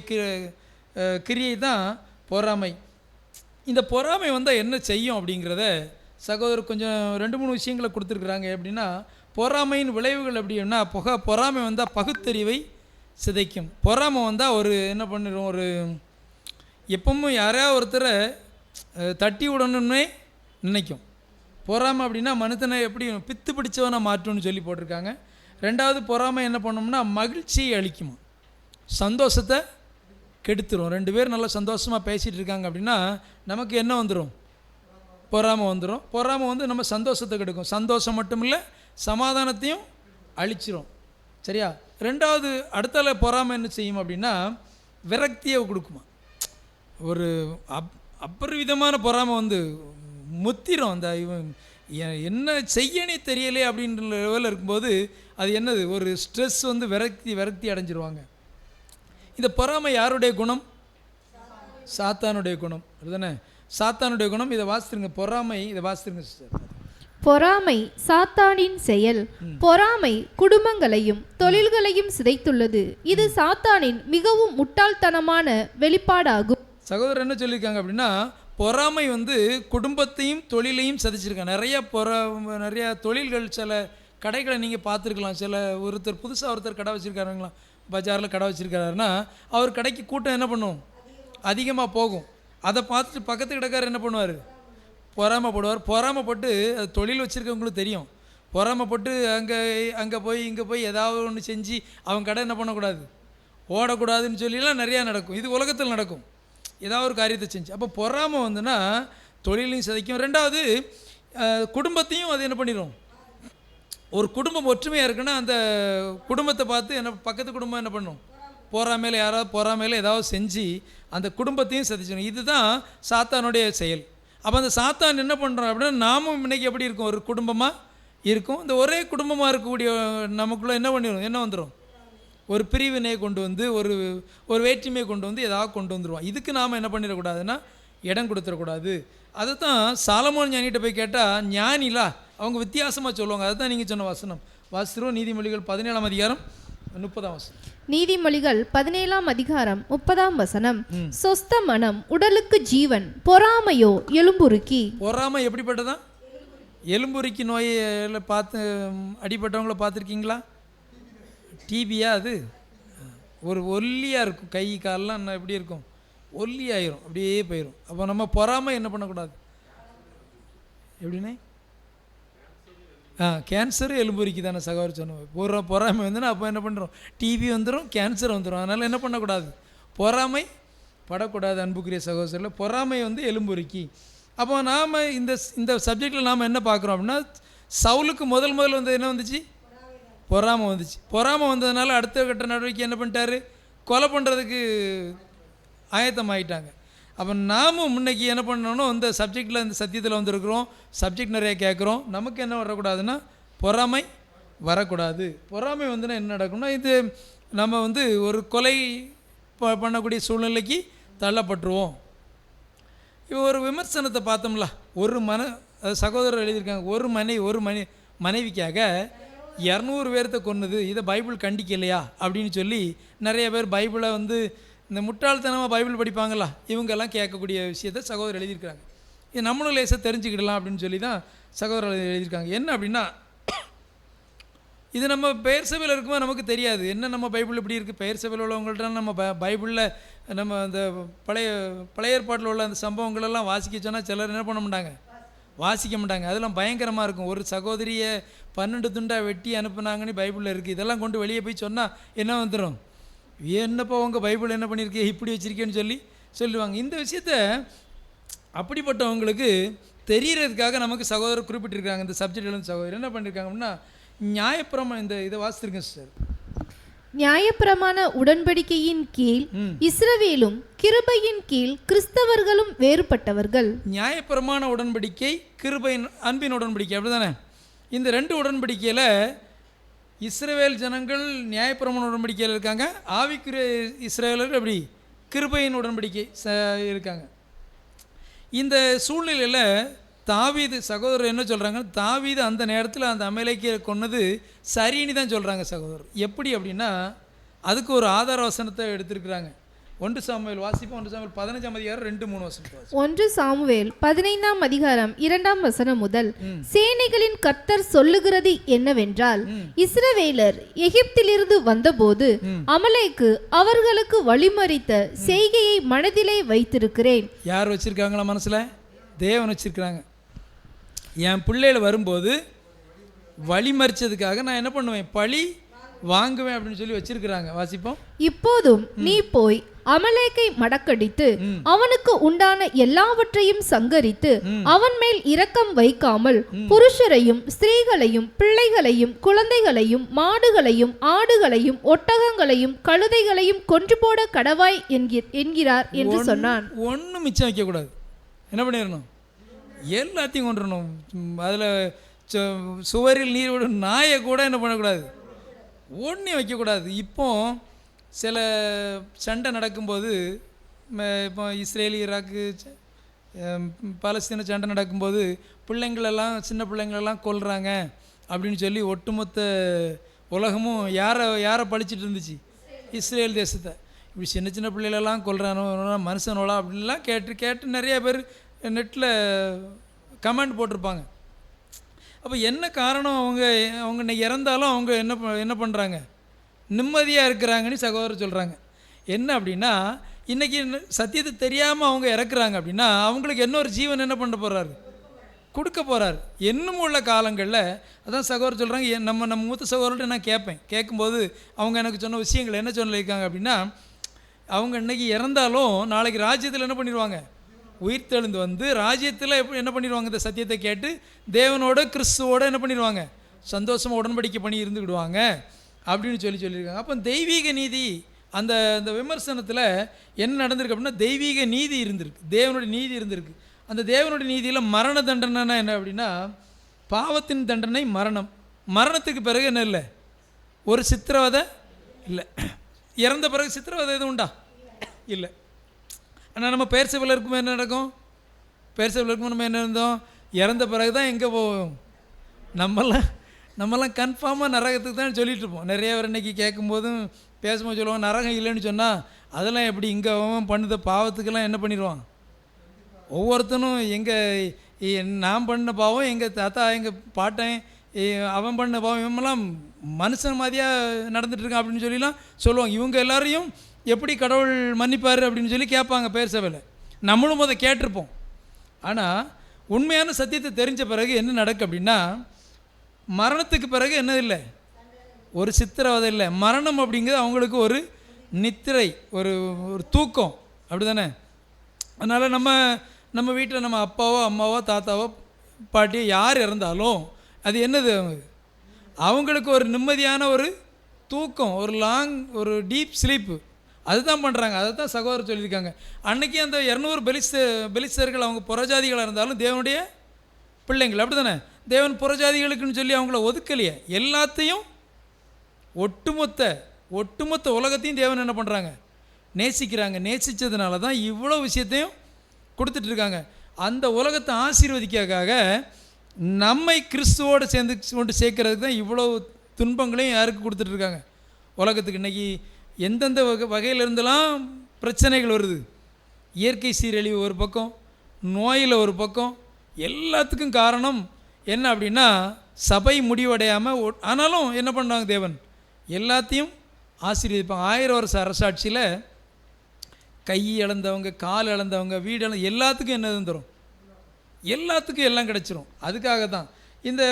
கிரியை தான் பொறாமை. இந்த பொறாமை வந்தால் என்ன செய்யும் அப்படிங்கிறத சகோதரர் கொஞ்சம் 2-3 விஷயங்களை கொடுத்துருக்குறாங்க. எப்படின்னா, பொறாமையின் விளைவுகள் எப்படின்னா, பொறாமை வந்தால் பகுத்தறிவை சிதைக்கும். பொறாமை வந்தால் ஒரு என்ன பண்ணிடும், ஒரு எப்பவும் யாரையா ஒருத்தரை தட்டி விடணுன்னே நினைக்கும். பொறாமை அப்படின்னா மனுஷனை எப்படி பித்து பிடிச்சவனை மாற்றும்னு சொல்லி போட்டிருக்காங்க. 2வது பொறாமை என்ன பண்ணோம்னா மகிழ்ச்சியை அளிக்குமா, சந்தோஷத்தை கெடுத்துரும். 2 பேர் நல்லா சந்தோஷமாக பேசிகிட்டு இருக்காங்க அப்படின்னா நமக்கு என்ன வந்துடும், பொறாமை வந்துடும். பொறாமை வந்து நம்ம சந்தோஷத்தை கெடுக்கும். சந்தோஷம் மட்டும் இல்லை, சமாதானத்தையும் அழிச்சிரும். சரியா? 2வது அடுத்தால பொறாமை என்ன செய்யும் அப்படின்னா விரக்தியை கொடுக்குமா. ஒரு அபரிவிதமான பொறாமை வந்து முத்திரும். அந்த என்ன செய்யனே தெரியலே அப்படின்ற லெவலில் இருக்கும்போது அது என்னது, ஒரு ஸ்ட்ரெஸ் வந்து விரக்தி அடைஞ்சிருவாங்க. இந்த பொறாமை யாருடைய குணம்? சாத்தானுடைய குணம். அதுதானே சாத்தானுடைய குணம். இதை வாசித்துருங்க. பொறாமை, இதை வாசித்துருங்க சிஸ்டர். பொறாமை சாத்தானின் செயல். பொறாமை குடும்பங்களையும் தொழில்களையும் சிதைத்துள்ளது. இது சாத்தானின் மிகவும் முட்டாள்தனமான வெளிப்பாடாகும். சகோதரர் என்ன சொல்லியிருக்காங்க அப்படின்னா, பொறாமை வந்து குடும்பத்தையும் தொழிலையும் சிதைச்சிருக்காங்க. நிறைய தொழில்கள், சில கடைகளை நீங்கள் பார்த்துருக்கலாம். சில புதுசாக ஒருத்தர் கடை வச்சுருக்காருங்களா, பஜாரில் கடை வச்சுருக்காருன்னா அவர் கடைக்கு கூட்டம் என்ன பண்ணும், அதிகமாக போகும். அதை பார்த்துட்டு பக்கத்து கடைக்காரர் என்ன பண்ணுவார், பொறாமைப்படுவார். பொறாமைப்பட்டு அது தொழில் வச்சுருக்கவங்களுக்கு தெரியும். பொறாமைப்பட்டு அங்கே போய் இங்கே போய் ஏதாவது ஒன்று செஞ்சு அவங்க கடை என்ன பண்ணக்கூடாது, ஓடக்கூடாதுன்னு சொல்லிலாம் நிறையா நடக்கும். இது உலகத்தில் நடக்கும், ஏதாவது ஒரு காரியத்தை செஞ்சு. அப்போ பொறாமை வந்துன்னா தொழிலையும் சிதைக்கும். 2வது குடும்பத்தையும் அது என்ன பண்ணிடும். ஒரு குடும்பம் ஒற்றுமையாக இருக்குன்னா அந்த குடும்பத்தை பார்த்து என்ன பக்கத்து குடும்பம் என்ன பண்ணும், பொறாமையில் யாராவது பொறாமையில் ஏதாவது செஞ்சு அந்த குடும்பத்தையும் சிதைச்சிடும். இதுதான் சாத்தானுடைய செயல். அப்போ அந்த சாத்தான் என்ன பண்ணுறோம் அப்படின்னா, நாமும் இன்றைக்கி எப்படி இருக்கும், ஒரு குடும்பமாக இருக்கும். இந்த ஒரே குடும்பமாக இருக்கக்கூடிய நமக்குள்ளே என்ன பண்ணிடும், என்ன வந்துடும், ஒரு பிரிவினையை கொண்டு வந்து ஒரு வேற்றுமையை கொண்டு வந்து ஏதாவது கொண்டு வந்துடுவோம். இதுக்கு நாம் என்ன பண்ணிடக்கூடாதுன்னா இடம் கொடுத்துடக்கூடாது. அதை தான் சாலமோன் ஞானிகிட்ட போய் கேட்டால் ஞானிலா அவங்க வித்தியாசமாக சொல்லுவாங்க. அதுதான் நீங்கள் சொன்ன வசனம் வாசிக்கிறோம். நீதிமொழிகள் 17ஆம் அதிகாரம் 30ஆம் வசனம். நீதிமொழிகள் 17ஆம் அதிகாரம் 30ஆம் வசனம். சொஸ்த மனம் உடலுக்கு ஜீவன், பொறாமையோ எலும்புருக்கி. பொறாமை எப்படிப்பட்டதான்? எலும்புருக்கி நோயில் பார்த்து அடிப்பட்டவங்கள பார்த்துருக்கீங்களா? டிபியா? அது ஒரு ஒல்லியாக இருக்கும், கை காலெலாம் எப்படி இருக்கும், ஒல்லியாயிரும், அப்படியே போயிடும். அப்போ நம்ம பொறாமை என்ன பண்ணக்கூடாது, எப்படின்னே கேன்சரு எலும்புரிக்கு தானே சகோதரர் சொன்னோம். பொறாமை வந்துன்னா அப்போ என்ன பண்ணுறோம், டிபி வந்துடும், கேன்சர் வந்துடும். அதனால் என்ன பண்ணக்கூடாது, பொறாமை படக்கூடாது. அன்புக்குரிய சகோதரர்கள், பொறாமை வந்து எலும்புரிக்கி. அப்போ நாம் இந்த சப்ஜெக்டில் நாம் என்ன பார்க்குறோம் அப்படின்னா, சவுலுக்கு முதல் வந்து என்ன வந்துச்சு? பொறாமை வந்துச்சு. பொறாமை வந்ததுனால அடுத்த கட்ட நடவடிக்கை என்ன பண்ணிட்டாரு? கொலை பண்ணுறதுக்கு ஆயத்தமாகிட்டாங்க. அப்போ நாமும் முன்னைக்கு என்ன பண்ணணும், இந்த சப்ஜெக்டில் இந்த சத்தியத்தில் வந்துருக்குறோம், சப்ஜெக்ட் நிறைய கேட்குறோம். நமக்கு என்ன வரக்கூடாதுன்னா பொறாமை வரக்கூடாது. பொறாமை வந்துன்னா என்ன நடக்கும்னா, இது நம்ம ஒரு கொலை பண்ணக்கூடிய சூழ்நிலைக்கு தள்ளப்பட்டுருவோம். இப்போ ஒரு விமர்சனத்தை பார்த்தோம்ல, சகோதரர் எழுதியிருக்காங்க, ஒரு மனைவிக்காக 200 பேர்த்த கொன்னது, இதை பைபிள் கண்டிக்கலையா அப்படின்னு சொல்லி நிறைய பேர் பைபிளை இந்த முட்டாள்தனமாக பைபிள் படிப்பாங்களா, இவங்கெல்லாம் கேட்கக்கூடிய விஷயத்தை சகோதரர் எழுதியிருக்காங்க. இது நம்மளும் லேசாக தெரிஞ்சுக்கிடலாம் அப்படின்னு சொல்லி தான் சகோதரர் எழுதியிருக்காங்க. என்ன அப்படின்னா, இது நம்ம பெயர் சபையில் இருக்கும்போது நமக்கு தெரியாது, என்ன நம்ம பைபிள் இப்படி இருக்குது. பெயர் சபையில் உள்ளவங்கள்ட்ட நம்ம பைபிளில் நம்ம அந்த பழைய ஏற்பாட்டில் உள்ள அந்த சம்பவங்களெல்லாம் வாசிக்க சொன்னால் சிலர் என்ன பண்ண மாட்டாங்க, வாசிக்க மாட்டாங்க. அதெல்லாம் பயங்கரமாக இருக்கும். ஒரு சகோதரியை 12 துண்டாக வெட்டி அனுப்புனாங்கன்னு பைபிளில் இருக்குது. இதெல்லாம் கொண்டு வெளியே போய் சொன்னால் என்ன வந்துடும், என்னப்பா உங்கள் பைபிள் என்ன பண்ணியிருக்கே, இப்படி வச்சுருக்கேன்னு சொல்லுவாங்க. இந்த விஷயத்த அப்படிப்பட்டவங்களுக்கு தெரிகிறதுக்காக நமக்கு சகோதரர் குறிப்பிட்டிருக்காங்க. இந்த சப்ஜெக்டில் சகோதரர் என்ன பண்ணியிருக்காங்க அப்படின்னா, நியாயப்பிரமாணம் இதை வாசித்திருக்கேன் சார். நியாயப்பிரமாண உடன்படிக்கையின் கீழ் இஸ்ரவேலும் கிருபையின் கீழ் கிறிஸ்தவர்களும் வேறுபட்டவர்கள். நியாயப்பிரமாண உடன்படிக்கை, கிருபையின் அன்பின் உடன்படிக்கை, அப்படிதானே? இந்த 2 உடன்படிக்கையில் இஸ்ரவேல் ஜனங்கள் நியாயப்பிரமாண உடன்படிக்கையில் இருக்காங்க, ஆவிக்குரிய இஸ்ரவேலர்கள் அப்படி கிருபையின் உடன்படிக்கை இருக்காங்க. இந்த சூழ்நிலையில் தாவீது சகோதரர் என்ன சொல்கிறாங்க, தாவீது அந்த நேரத்தில் அந்த அமலேக்கியை கொன்னது சரின்னு தான் சொல்கிறாங்க சகோதரர். எப்படி அப்படின்னா, அதுக்கு ஒரு ஆதார வசனத்தை எடுத்திருக்கிறாங்க. 1 சாமுவேல் வாசிப்போம். 1 சாமுவேல் 15ஆம் அதிகாரம் 2-3 வசனம். 1 சாமுவேல் 15ஆம் அதிகாரம் 2ஆம் வசனம் முதல். சேனைகளின் கர்த்தர் சொல்லுகிறது என்னவென்றால், இஸ்ரவேலர் எகிப்திலிருந்து வந்தபோது அமலேக்கு அவர்களுக்கு வழிமறித்த செய்கையை மனதிலே வைத்திருக்கிறேன். யார் வச்சிருக்காங்களா மனசுல? தேவன் வச்சிருக்கிறாங்க. என் பிள்ளைகள் வரும்போது வழிமறிச்சதுக்காக நான் என்ன பண்ணுவேன், பழி வாங்குவேன் அப்படின்னு சொல்லி வச்சிருக்கிறாங்க. வாசிப்போம். இப்போதும் நீ போய் அமலேக்கை மடக்கடித்து அவனுக்கு உண்டான எல்லாவற்றையும் சங்கரித்து அவன் மேல் இரக்கம் வைக்காமல் புருஷரையும் ஸ்திரீகளையும் பிள்ளைகளையும் குழந்தைகளையும் மாடுகளையும் ஆடுகளையும் ஒட்டகங்களையும் கழுதைகளையும் கொன்று போட கடவாய் என்கிறார் என்று சொன்னான். ஒன்றும் மிச்சம் வைக்க கூடாது. என்ன பண்ணிடணும், எல்லாத்தையும் கொண்டுடணும். அதில் சுவரில் நீர் விடும் நாயை கூட என்ன பண்ணக்கூடாது, ஒன்றும் வைக்கக்கூடாது. இப்போ சில சண்டை நடக்கும்போது, இப்போ இஸ்ரேல் ஈராக்கு பாலஸ்தீன சண்டை நடக்கும்போது பிள்ளைங்களெல்லாம் சின்ன பிள்ளைங்களெல்லாம் கொல்றாங்க அப்படின்னு சொல்லி ஒட்டுமொத்த உலகமும் யாரை பழிச்சிட்டு இருந்துச்சு, இஸ்ரேல் தேசத்தை. இப்படி சின்ன சின்ன பிள்ளைகளெல்லாம் கொல்றானோ மனுஷனோளா அப்படின்லாம் கேட்டு நிறைய பேர் நெட்டில் கமெண்ட் போட்டிருப்பாங்க. அப்போ என்ன காரணம், அவங்க இன்னைக்கு இறந்தாலும் அவங்க என்ன பண்ணுறாங்க, நிம்மதியாக இருக்கிறாங்கன்னு சகோதரர் சொல்கிறாங்க. என்ன அப்படின்னா, இன்றைக்கி சத்தியத்தை தெரியாமல் அவங்க இறக்குறாங்க அப்படின்னா அவங்களுக்கு இன்னொரு ஜீவன் என்ன பண்ண போகிறாரு, கொடுக்க போகிறாரு. இன்னும் உள்ள காலங்களில் அதான் சகோதரர் சொல்கிறாங்க. நம்ம மூத்த சகோதரர்கிட்ட நான் கேட்கும்போது அவங்க எனக்கு சொன்ன விஷயங்கள் என்ன சொல்லியிருக்காங்க அப்படின்னா, அவங்க இன்றைக்கி இறந்தாலும் நாளைக்கு ராஜ்யத்தில் என்ன பண்ணிடுவாங்க, உயிர் தெழுந்து வந்து ராஜ்யத்தில் என்ன பண்ணிடுவாங்க, இந்த சத்தியத்தை கேட்டு தேவனோட கிறிஸ்துவோட என்ன பண்ணிடுவாங்க, சந்தோஷமாக உடன்படிக்கை பண்ணி இருந்துக்கிடுவாங்க அப்படின்னு சொல்லியிருக்காங்க. அப்போ தெய்வீக நீதி அந்த விமர்சனத்தில் என்ன நடந்திருக்கு அப்படின்னா, தெய்வீக நீதி இருந்திருக்கு, தேவனுடைய நீதி இருந்திருக்கு. அந்த தேவனுடைய நீதியில் மரண தண்டனைனா என்ன அப்படின்னா, பாவத்தின் தண்டனை மரணம். மரணத்துக்கு பிறகு என்ன இல்லை, ஒரு சித்திரவதை இல்லை. இறந்த பிறகு சித்திரவதை எதுவும் உண்டா, இல்லை. ஆனால் நம்ம பெயர் சபையில் இருக்கும்போது என்ன நடக்கும், பெயர் சபையில் இருக்கும்போது நம்ம என்ன இருந்தோம், இறந்த பிறகு தான் எங்கே போவோம், நம்மலாம் கன்ஃபார்மாக நரகத்துக்கு தான் சொல்லிகிட்டு இருப்போம். நிறைய பேர் இன்றைக்கி கேட்கும்போதும் பேசும்போது சொல்லுவாங்க, நரகம் இல்லைன்னு சொன்னால் அதெல்லாம் எப்படி, இங்கே அவன் பண்ணுத பாவத்துக்கெல்லாம் என்ன பண்ணிடுவான், ஒவ்வொருத்தனும் நான் பண்ண பாவம், எங்கள் தாத்தா எங்கள் பாட்டன் அவன் பண்ண பாவம், இவங்கெல்லாம் மனுஷன் மாதிரியாக நடந்துகிட்ருக்கான் அப்படின்னு சொல்லிலாம் சொல்லுவாங்க. இவங்க எல்லாரையும் எப்படி கடவுள் மன்னிப்பார் அப்படின்னு சொல்லி கேட்பாங்க பெயர் சபையில். நம்மளும் அதை கேட்டிருப்போம். ஆனால் உண்மையான சத்தியத்தை தெரிஞ்ச பிறகு என்ன நடக்கும் அப்படின்னா, மரணத்துக்கு பிறகு என்ன இல்லை, ஒரு சித்திரவதை இல்லை. மரணம் அப்படிங்கிறது அவங்களுக்கு ஒரு நித்திரை, ஒரு தூக்கம், அப்படி தானே. அதனால் நம்ம நம்ம வீட்டில் நம்ம அப்பாவோ அம்மாவோ தாத்தாவோ பாட்டியோ யார் இறந்தாலும் அது என்னது அவங்களுக்கு ஒரு நிம்மதியான ஒரு தூக்கம், ஒரு டீப் ஸ்லீப்பு, அதுதான் பண்ணுறாங்க. அதை தான் சகோதரர் சொல்லியிருக்காங்க. அன்றைக்கி அந்த 200 பெலிஸ்தர்கள் அவங்க புறஜாதிகளாக இருந்தாலும் தேவனுடைய பிள்ளைங்கள், அப்படி தானே? தேவன் புறஜாதிகளுக்குன்னு சொல்லி அவங்கள ஒதுக்கலையே, எல்லாத்தையும் ஒட்டுமொத்த உலகத்தையும் தேவன் என்ன பண்ணுறாங்க, நேசிக்கிறாங்க. நேசித்ததுனால தான் இவ்வளோ விஷயத்தையும் கொடுத்துட்ருக்காங்க. அந்த உலகத்தை ஆசீர்வதிக்காக நம்மை கிறிஸ்துவோடு கொண்டு சேர்க்கறதுக்கு தான் இவ்வளோ துன்பங்களையும் யாருக்கு கொடுத்துட்ருக்காங்க, உலகத்துக்கு. இன்றைக்கி எந்தெந்த வகையிலிருந்தெல்லாம் பிரச்சனைகள் வருது, இயற்கை சீரழிவு ஒரு பக்கம், நோயில் ஒரு பக்கம், எல்லாத்துக்கும் காரணம் என்ன அப்படின்னா சபை முடிவடையாமல். ஆனாலும் என்ன பண்ணுறாங்க, தேவன் எல்லாத்தையும் ஆசீர்வதிப்பாங்க. 1000 வருஷ அரசாட்சியில் கை இழந்தவங்க, கால் இழந்தவங்க, வீடு எல்லாத்துக்கும் என்ன தரும், எல்லாத்துக்கும் எல்லாம் கிடச்சிரும். அதுக்காக தான் இந்த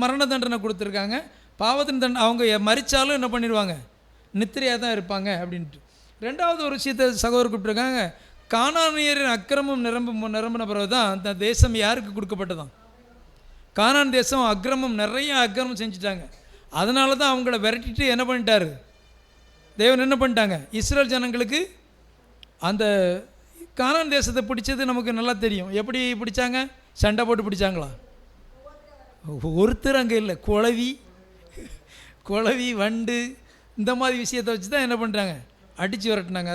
மரண தண்டனை கொடுத்துருக்காங்க. பாவத்தின் தண்டனை அவங்க மரித்தாலும் என்ன பண்ணிடுவாங்க, நித்திரையாக தான் இருப்பாங்க அப்படின்ட்டு. ரெண்டாவது ஒரு விஷயத்தை சகோதரர் கூப்பிட்டுருக்காங்க, கானானியரின் அக்கிரமம் நிரம்பின பிறகு தான் இந்த தேசம் யாருக்கு கொடுக்கப்பட்டதான், கானான் தேசம் நிறைய அக்கிரமம் செஞ்சுட்டாங்க. அதனால தான் அவங்கள விரட்டிட்டு என்ன பண்ணிட்டாரு தேவன், என்ன பண்ணிட்டாங்க, இஸ்ரேல் ஜனங்களுக்கு அந்த கானான் தேசத்தை பிடிச்சது நமக்கு நல்லா தெரியும். எப்படி பிடிச்சாங்க, சண்டை போட்டு பிடிச்சாங்களா? ஒருத்தர் அங்கே இல்லை, குளவி வண்டு இந்த மாதிரி விஷயத்தை வச்சு தான் என்ன பண்ணுறாங்க, அடித்து விரட்டினாங்க.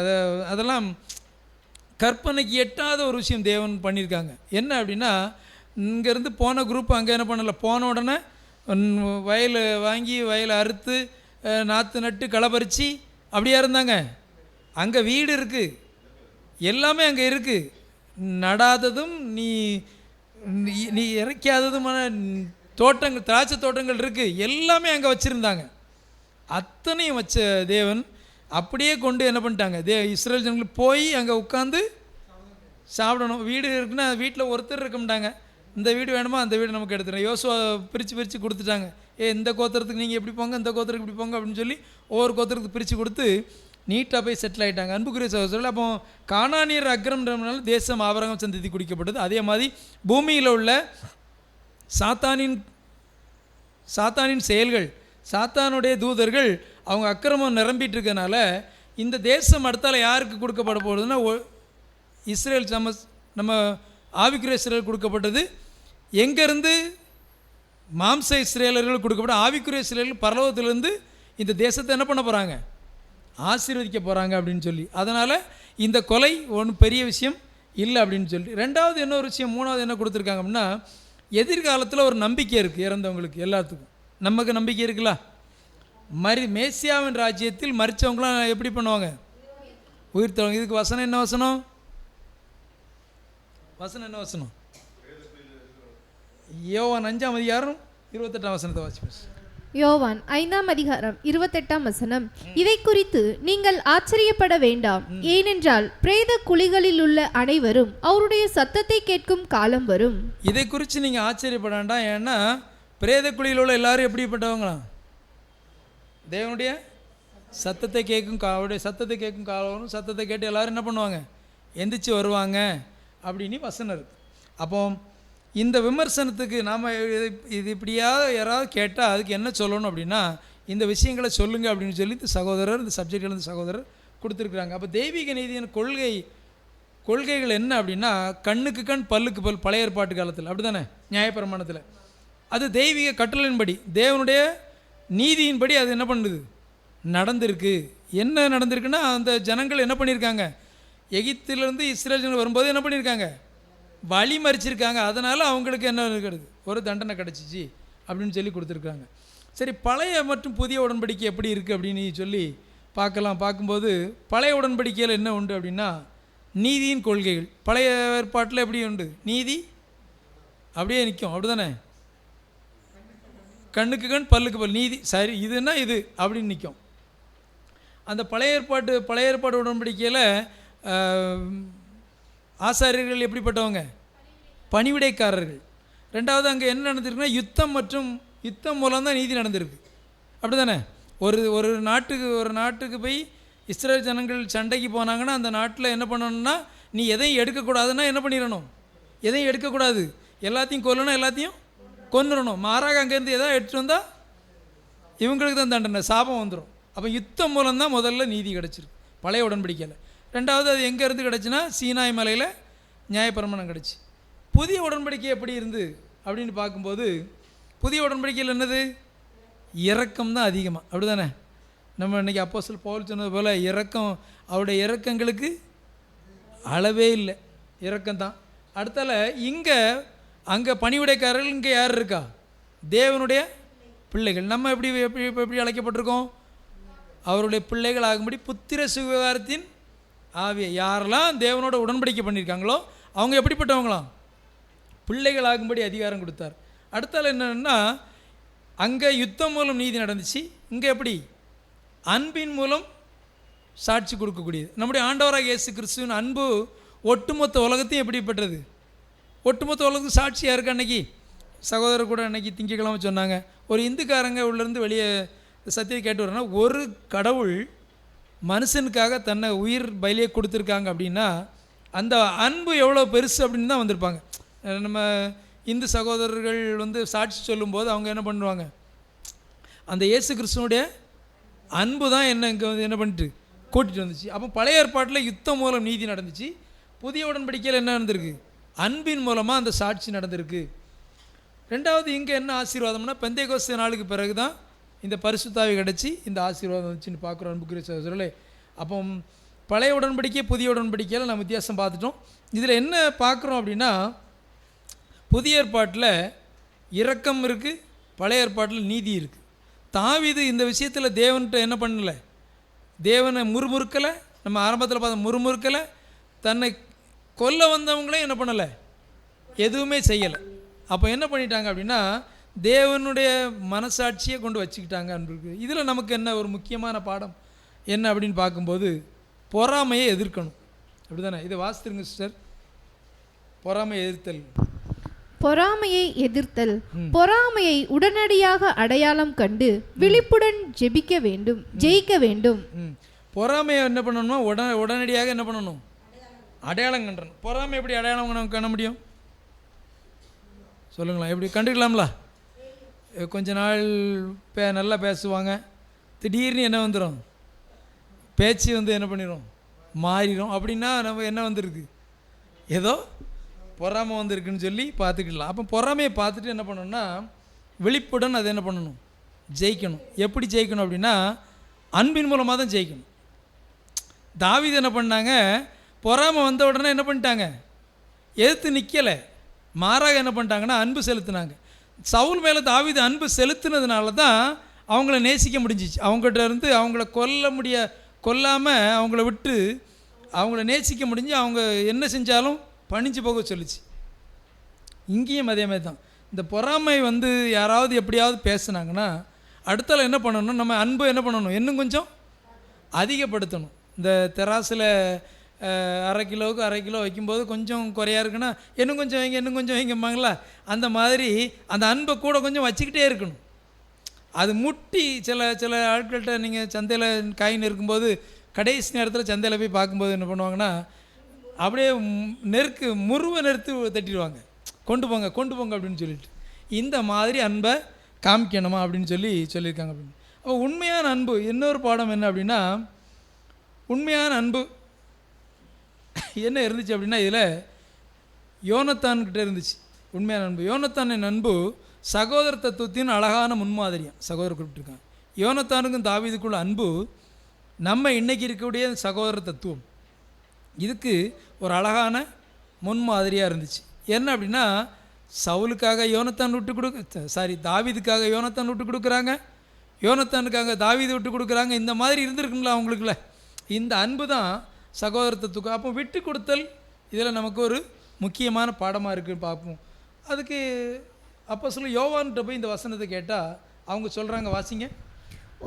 அதெல்லாம் கற்பனைக்கு எட்டாத ஒரு விஷயம் தேவன் பண்ணியிருக்காங்க. என்ன அப்படின்னா, இங்கேருந்து போன குரூப் அங்கே என்ன பண்ணலை, போன உடனே வயல் வாங்கி வயலை அறுத்து நாற்று நட்டு களை பறித்து அப்படியே இருந்தாங்க. அங்கே வீடு இருக்குது, எல்லாமே அங்கே இருக்குது. நடாததும் நீ இறைக்காததுமான தோட்டங்கள், திராட்சை தோட்டங்கள் இருக்குது, எல்லாமே அங்கே வச்சுருந்தாங்க. அத்தனையும் வச்ச தேவன் அப்படியே கொண்டு என்ன பண்ணிட்டாங்க, இஸ்ரேல் ஜனங்களுக்கு போய் அங்கே உட்காந்து சாப்பிடணும். வீடு இருக்குன்னா வீட்டில் ஒருத்தர் இருக்க மாட்டாங்க, இந்த வீடு வேணுமா அந்த வீடு நமக்கு எடுத்துகிறோம். யோசுவா பிரித்து கொடுத்துட்டாங்க. இந்த கோத்திரத்துக்கு நீங்கள் எப்படி போங்க, இந்த கோத்திரத்துக்கு இப்படி போங்க அப்படின்னு சொல்லி ஒவ்வொரு கோத்திரத்துக்கு பிரித்து கொடுத்து நீட்டாக போய் செட்டில் ஆகிட்டாங்க. அன்புக்குரிய சகோதரர்கள், அப்போ கானானியர் அக்கிரமம்னால தேசம் ஆபரகம் சந்ததி குடிக்கப்பட்டது. அதே மாதிரி பூமியில் உள்ள சாத்தானின் செயல்கள், சாத்தானுடைய தூதர்கள் அவங்க அக்கிரமம் நிரம்பிட்டு இருக்கனால இந்த தேசம் அடுத்தால யாருக்கு கொடுக்கப்பட போகுதுன்னா, இஸ்ரேல் நம்ம ஆவிக்குரிய இஸ்ரேல் கொடுக்கப்பட்டது. எங்கேருந்து மாம்ச இஸ்ரேலர்கள் கொடுக்கப்பட்ட ஆவிக்குரிய இஸ்ரேலர்கள் பரலோகத்திலேருந்து இந்த தேசத்தை என்ன பண்ண போகிறாங்க, ஆசீர்வதிக்க போகிறாங்க அப்படின்னு சொல்லி. அதனால் இந்த கொலை ஒன்றும் பெரிய விஷயம் இல்லை அப்படின்னு சொல்லி. ரெண்டாவது என்ன ஒரு விஷயம், மூணாவது என்ன கொடுத்துருக்காங்க அப்படின்னா, எதிர்காலத்தில் ஒரு நம்பிக்கை இருக்குது இறந்தவங்களுக்கு எல்லாத்துக்கும். நமக்கு நம்பிக்கை இருக்குல்ல, மேசியாவின் ராஜ்யத்தில் மரித்தவங்களாம் எப்படி பண்ணுவாங்க, உயிர்த்தவங்க. இதுக்கு வசனம் என்ன வசனம் என்ன வசனம்? யோவான் 5ஆம் அதிகாரம் 28ஆம் வசனத்தை வாசிப்போம். யோவான் 5ஆம் அதிகாரம் 28ஆம் வசனம். இதை குறித்து நீங்கள் ஆச்சரியப்பட வேண்டாம், ஏனென்றால் பிரேத குழிகளில் உள்ள அனைவரும் அவருடைய சத்தத்தை கேட்கும் காலம் வரும். இதை குறித்து நீங்கள் ஆச்சரியப்பட வேண்டாம், ஏன்னா பிரேத குழியில் உள்ள எல்லாரும் எப்படிப்பட்டவங்களாம், தேவனுடைய சத்தத்தை கேட்கும் அவருடைய சத்தத்தை கேட்கும் காலம் வரும். சத்தத்தை கேட்டு எல்லோரும் என்ன பண்ணுவாங்க, எந்திரிச்சு வருவாங்க அப்படின்னு வசனம் இருக்குது. அப்போ இந்த விமர்சனத்துக்கு நாம் இது யாராவது கேட்டால் அதுக்கு என்ன சொல்லணும் அப்படின்னா, இந்த விஷயங்களை சொல்லுங்கள் அப்படின்னு சொல்லி இந்த சப்ஜெக்டில் சகோதரர் கொடுத்துருக்குறாங்க. அப்போ தெய்வீக நீதியின் கொள்கைகள் என்ன அப்படின்னா, கண்ணுக்கு கண் பல்லுக்கு பல், பழைய ஏற்பாட்டு காலத்தில் அப்படி தானே, நியாயப்பிரமாணத்தில் அது தெய்வீக கட்டளையின்படி தேவனுடைய நீதியின்படி அது என்ன பண்ணுது, நடந்திருக்கு. என்ன நடந்திருக்குன்னா, அந்த ஜனங்கள் என்ன பண்ணியிருக்காங்க, எகிப்திலிருந்து இஸ்ரேல் ஜனங்கள் வரும்போது என்ன பண்ணியிருக்காங்க, வழி மறிச்சிருக்காங்க. அதனால் அவங்களுக்கு என்ன இருக்கிறது, ஒரு தண்டனை கிடச்சிச்சு அப்படின்னு சொல்லி கொடுத்துருக்காங்க. சரி, பழைய மற்றும் புதிய உடன்படிக்கை எப்படி இருக்குது அப்படின்னு சொல்லி பார்க்கும்போது பழைய உடன்படிக்கையில் என்ன உண்டு அப்படின்னா, நீதியின் கொள்கைகள். பழைய ஏற்பாட்டில் எப்படி உண்டு, நீதி அப்படியே நிற்கும், அப்படி தானே, கண்ணுக்கு கண் பல்லுக்கு பல், நீதி சரி இதுன்னா இது அப்படின்னு நிற்கும். அந்த பழைய ஏற்பாடு உடன்படிக்கையில் ஆசாரியர்கள் எப்படிப்பட்டவங்க, பணிவிடைக்காரர்கள். ரெண்டாவது அங்கே என்ன நடந்திருக்குன்னா, யுத்தம் மூலம் தான் நீதி நடந்திருக்கு, அப்படி தானே. ஒரு நாட்டுக்கு போய் இஸ்ரேல் ஜனங்கள் சண்டைக்கு போனாங்கன்னா அந்த நாட்டில் என்ன பண்ணணும்னா நீ எதையும் எடுக்கக்கூடாதுன்னா என்ன பண்ணிடணும்? எதையும் எடுக்கக்கூடாது, எல்லாத்தையும் கொல்லணும், எல்லாத்தையும் கொன்னுடணும். மாறாக அங்கேருந்து எதாவது எடுத்துகிட்டு வந்தால் இவங்களுக்கு தான் தண்டனை, சாபம் வந்துடும். அப்போ யுத்தம் மூலம்தான் முதல்ல நீதி கிடச்சிருக்கு பழைய உடன்படிக்கையில். ரெண்டாவது அது எங்கேருந்து கிடச்சின்னா சீனாய் மலையில் நியாயப்பிரமாணம் கிடச்சி. புதிய உடன்படிக்கை எப்படி இருந்து அப்படின்னு பார்க்கும்போது புதிய உடன்படிக்கையில் என்னது? இரக்கம் தான் அதிகமாக, அப்படி தானே? நம்ம இன்றைக்கி அப்போஸ்தலர் பவுல் சொன்னது போல் இரக்கம், அவருடைய இரக்கங்களுக்கு அளவே இல்லை, இரக்கம்தான். அடுத்தால இங்கே அங்கே பணிவிடைக்காரர்கள், இங்கே யார் இருக்கா? தேவனுடைய பிள்ளைகள். நம்ம எப்படி எப்படி எப்படி அழைக்கப்பட்டிருக்கோம்? அவருடைய பிள்ளைகள் ஆகும்படி புத்திர சுவிகாரத்தின் ஆவியை. யாரெல்லாம் தேவனோட உடன்படிக்கை பண்ணியிருக்காங்களோ அவங்க எப்படிப்பட்டவங்களாம்? பிள்ளைகள் ஆகும்படி அதிகாரம் கொடுத்தார். அடுத்தால என்னன்னா, அங்கே யுத்தம் மூலம் நீதி நடந்துச்சு, இங்கே எப்படி? அன்பின் மூலம் சாட்சி கொடுக்கக்கூடியது. நம்முடைய ஆண்டவராக இயேசு கிறிஸ்துவின் அன்பு ஒட்டுமொத்த உலகத்தையும் எப்படி பெற்றது? ஒட்டுமொத்த உலகத்துக்கு சாட்சியாக இருக்குது. அன்னைக்கு சகோதரர் கூட அன்றைக்கி திங்கக்கிழமை சொன்னாங்க, ஒரு இந்துக்காரங்க உள்ளேருந்து வெளியே சத்தியத்தை கேட்டு வரேன்னா, ஒரு கடவுள் மனுஷனுக்காக தன்னை உயிர் பலியை கொடுத்துருக்காங்க அப்படின்னா அந்த அன்பு எவ்வளோ பெருசு அப்படின்னு தான் வந்திருப்பாங்க. நம்ம இந்து சகோதரர்கள் வந்து சாட்சி சொல்லும்போது அவங்க என்ன பண்ணுவாங்க, அந்த இயேசு கிறிஸ்துவனுடைய அன்பு தான் என்ன இங்கே வந்து என்ன பண்ணிட்டு கூட்டிகிட்டு வந்துச்சு. அப்போ பழைய ஏற்பாட்டில் யுத்தம் மூலம் நீதி நடந்துச்சு, புதிய உடன்படிக்கையில் என்ன நடந்திருக்கு? அன்பின் மூலமாக அந்த சாட்சி நடந்திருக்கு. ரெண்டாவது இங்கே என்ன ஆசீர்வாதம்னா, பெந்தேகோஸ்தே நாளுக்கு பிறகு தான் இந்த பரிசுத்தாவி கிடச்சி இந்த ஆசீர்வாதம் வந்துச்சுன்னு பார்க்குறோம் அன்புக்குரிய சகோதரர்களே. அப்போ பழைய உடன்படிக்கை புதிய உடன்படிக்கையில் நம்ம வித்தியாசம் பார்த்துட்டோம். இதில் என்ன பார்க்குறோம் அப்படின்னா, புதிய ஏற்பாட்டில் இரக்கம் இருக்குது, பழைய ஏற்பாட்டில் நீதி இருக்குது. தாவீது இந்த விஷயத்தில் தேவன்கிட்ட என்ன பண்ணலை? தேவனை முறுமுறுக்கலை. நம்ம ஆரம்பத்தில் பார்த்த முறுமுறுக்கலை. தன்னை கொல்ல வந்தவங்களே என்ன பண்ணலை? எதுவுமே செய்யலை. அப்போ என்ன பண்ணிட்டாங்க அப்படின்னா, தேவனுடைய மனசாட்சியை கொண்டு வச்சுக்கிட்டாங்க அன்புக்கு. இதில் நமக்கு என்ன ஒரு முக்கியமான பாடம் என்ன அப்படின்னு பார்க்கும்போது, பொறாமையை எதிர்க்கணும். அப்படி தானே? இதை வாசித்துருங்க சிஸ்டர். பொறாமையை எதிர்த்தல். பொறாமையை எதிர்த்தல். பொறாமையை உடனடியாக அடையாளம் கண்டு விழிப்புடன் ஜெபிக்க வேண்டும், ஜெயிக்க வேண்டும். பொறாமையை என்ன பண்ணணும்னா உடனடியாக என்ன பண்ணணும்? அடையாளம் கண்டணும். பொறாமை எப்படி அடையாளம் காண முடியும்? சொல்லுங்களா, எப்படி கண்டுக்கலாம்ல? கொஞ்ச நாள் நல்லா பேசுவாங்க, திடீர்னு என்ன வந்துடும்? பேச்சு வந்து என்ன பண்ணிடும்? மாறிடும். அப்படின்னா நம்ம என்ன வந்திருக்கு? ஏதோ பொறாமை வந்திருக்குன்னு சொல்லி பார்த்துக்கலாம். அப்போ பொறாமையை பார்த்துட்டு என்ன பண்ணணும்னா, விழிப்புடன் அதை என்ன பண்ணணும்? ஜெயிக்கணும். எப்படி ஜெயிக்கணும் அப்படின்னா, அன்பின் மூலமாக தான் ஜெயிக்கணும். தாவீது என்ன பண்ணாங்க? பொறாமை வந்த உடனே என்ன பண்ணிட்டாங்க? எதிர்த்து நிற்கலை, மாறாக என்ன பண்ணிட்டாங்கன்னா அன்பு செலுத்தினாங்க. சவுல் மேலே தாவீது அன்பு செலுத்தினதுனால தான் அவங்கள நேசிக்க முடிஞ்சிச்சு. அவங்ககிட்ட இருந்து அவங்கள கொல்லாமல் அவங்கள விட்டு அவங்கள நேசிக்க முடிஞ்சு அவங்க என்ன செஞ்சாலும் பணிஞ்சு போக சொல்லிச்சு. இங்கேயும் அதே மாதிரி தான். இந்த பொறாமை வந்து யாராவது எப்படியாவது பேசுனாங்கன்னா அடுத்தால என்ன பண்ணணும்? நம்ம அன்பு என்ன பண்ணணும்? இன்னும் கொஞ்சம் அதிகப்படுத்தணும். இந்த தெராசில் அரை கிலோவுக்கு அரை கிலோ வைக்கும்போது கொஞ்சம் குறையா இருக்குன்னா இன்னும் கொஞ்சம் வைங்க, இன்னும் கொஞ்சம் வைங்கம்பாங்களா, அந்த மாதிரி அந்த அன்பை கூட கொஞ்சம் வச்சுக்கிட்டே இருக்கணும். அது முட்டி சில ஆட்கள்கிட்ட நீங்கள் சந்தையில் காயின் இருக்கும்போது கடைசி நேரத்தில் சந்தையில் போய் பார்க்கும்போது என்ன பண்ணுவாங்கன்னா, அப்படியே முருவை நெருத்து தட்டிடுவாங்க, கொண்டு போங்க அப்படின்னு சொல்லிட்டு. இந்த மாதிரி அன்பை காமிக்கணுமா அப்படின்னு சொல்லியிருக்காங்க அப்படின்னு. அப்போ உண்மையான அன்பு இன்னொரு பாடம் என்ன அப்படின்னா, உண்மையான அன்பு என்ன இருந்துச்சு அப்படின்னா, இதில் யோனத்தான்கிட்ட இருந்துச்சு உண்மையான அன்பு. யோனத்தானின் அன்பு சகோதர தத்துவத்தின் அழகான முன்மாதிரியாக சகோதரர் குறிப்பிட்டிருக்காங்க. யோனத்தானுக்கும் தாவீதுக்குள்ள அன்பு நம்ம இன்றைக்கி இருக்கக்கூடிய சகோதர தத்துவம், இதுக்கு ஒரு அழகான முன்மாதிரியாக இருந்துச்சு. என்ன அப்படின்னா, சவுலுக்காக யோனத்தான் தாவீதுக்காக யோனத்தான் விட்டு கொடுக்குறாங்க, யோனத்தானுக்காக தாவீது விட்டு கொடுக்குறாங்க. இந்த மாதிரி இருந்திருக்குங்களா அவங்களுக்குள்ள? இந்த அன்பு தான் சகோதரத்துக்கு. அப்போ விட்டு கொடுத்தல் இதில் நமக்கு ஒரு முக்கியமான பாடமாக இருக்குன்னு பார்ப்போம். அதுக்கு அப்போஸ்தலர் யோவான்கிட்ட போய் இந்த வசனத்தை கேட்டால் அவங்க சொல்கிறாங்க, வாசிங்க.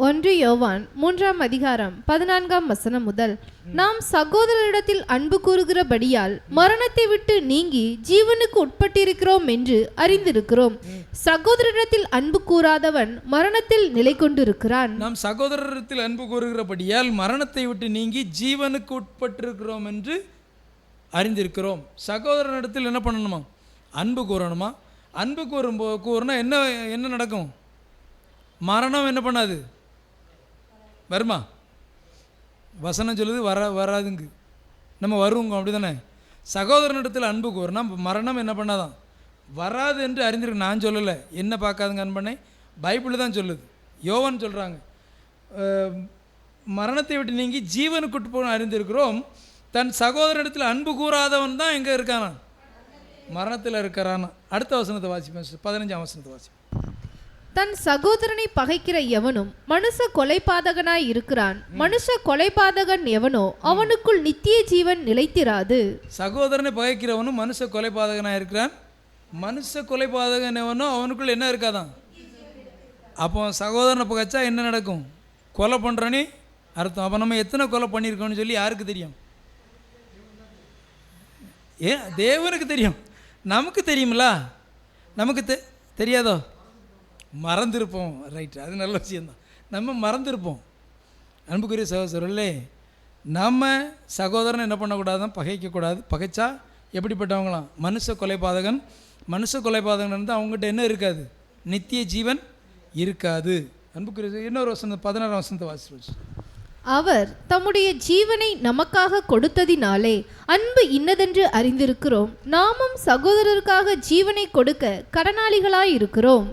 1 யோவான் 3:14 முதல், நாம் சகோதரரிடத்தில் அன்பு கூறுகிறபடியால் மரணத்தை விட்டு நீங்கி ஜீவனுக்கு உட்பட்டிருக்கிறோம் என்று அறிந்திருக்கிறோம். சகோதரரிடத்தில் அன்பு கூறாதவன் மரணத்தில் நிலை கொண்டிருக்கிறான். நாம் சகோதரரிடத்தில் அன்பு கூறுகிறபடியால் மரணத்தை விட்டு நீங்கி ஜீவனுக்கு உட்பட்டிருக்கிறோம் என்று அறிந்திருக்கிறோம். சகோதரனிடத்தில் என்ன பண்ணணுமா? அன்பு கூறணுமா? அன்பு கூறுனா என்ன என்ன நடக்கும்? மரணம் என்ன பண்ணாது? வருமா? வசனம் சொல்லுது வராதுங்க. நம்ம வருவோங்க, அப்படி தானே? சகோதரனிடத்தில் அன்பு கூறுனா மரணம் என்ன பண்ணாதான்? வராது என்று அறிந்திருக்கு. நான் சொல்லலை, என்ன பார்க்காதுங்க அன்பனை, பைபிள் தான் சொல்லுது. யோவான் சொல்கிறாங்க, மரணத்தை விட்டு நீங்கி ஜீவனுக்குட்டு போன அறிந்திருக்கிறோம். தன் சகோதரனிடத்தில் அன்பு கூறாதவன் தான் எங்கே இருக்கானா? மரணத்தில் இருக்கிறானா. அடுத்த வசனத்தை வாசிப்பேன், 15ஆம் வசனத்தை வாசிப்பேன். தன் சகோதரனை பகைக்கிற எவனும் மனுஷ கொலைபாதகனாய் இருக்கிறான். மனுஷ கொலைபாதகன் எவனோ அவனுக்குள் நித்திய ஜீவன் நிலைத்திராது. சகோதரனை பகைக்கிறவனும் மனுஷ கொலைபாதகனாக இருக்கிறான். மனுஷ கொலைபாதகன் எவனோ அவனுக்குள் என்ன இருக்காதான்? அப்போ சகோதரனை பகைச்சா என்ன நடக்கும்? கொலை பண்ணுறனே அர்த்தம். அப்போ நம்ம எத்தனை கொலை பண்ணியிருக்கோம்னு சொல்லி யாருக்கு தெரியும்? தேவனுக்கு தெரியும். நமக்கு தெரியுமில்ல? நமக்கு தெரியாதோ? மறந்துருப்போம். ரைட், அது நல்ல விஷயந்தான். நம்ம மறந்துருப்போம். அன்புக்குரிய சகோதரர்களே, நம்ம சகோதரனை என்ன பண்ணக்கூடாதான்? பகைக்கக்கூடாது. பகைச்சா எப்படிப்பட்டவங்களாம்? மனுஷ கொலைபாதகன். மனுஷ கொலைபாதகன் இருந்தால் அவங்ககிட்ட என்ன இருக்காது? நித்திய ஜீவன் இருக்காது. அன்புக்குரிய இன்னொரு வசனம் 16ஆம் வசனத்தை வாசிச்சு. அவர் தம்முடைய ஜீவனை நமக்காக கொடுத்ததினாலே அன்பு இன்னதென்று அறிந்திருக்கிறோம். நாமும் சகோதரருக்காக ஜீவனை கொடுக்க கடனாளிகளாய் இருக்கிறோம்.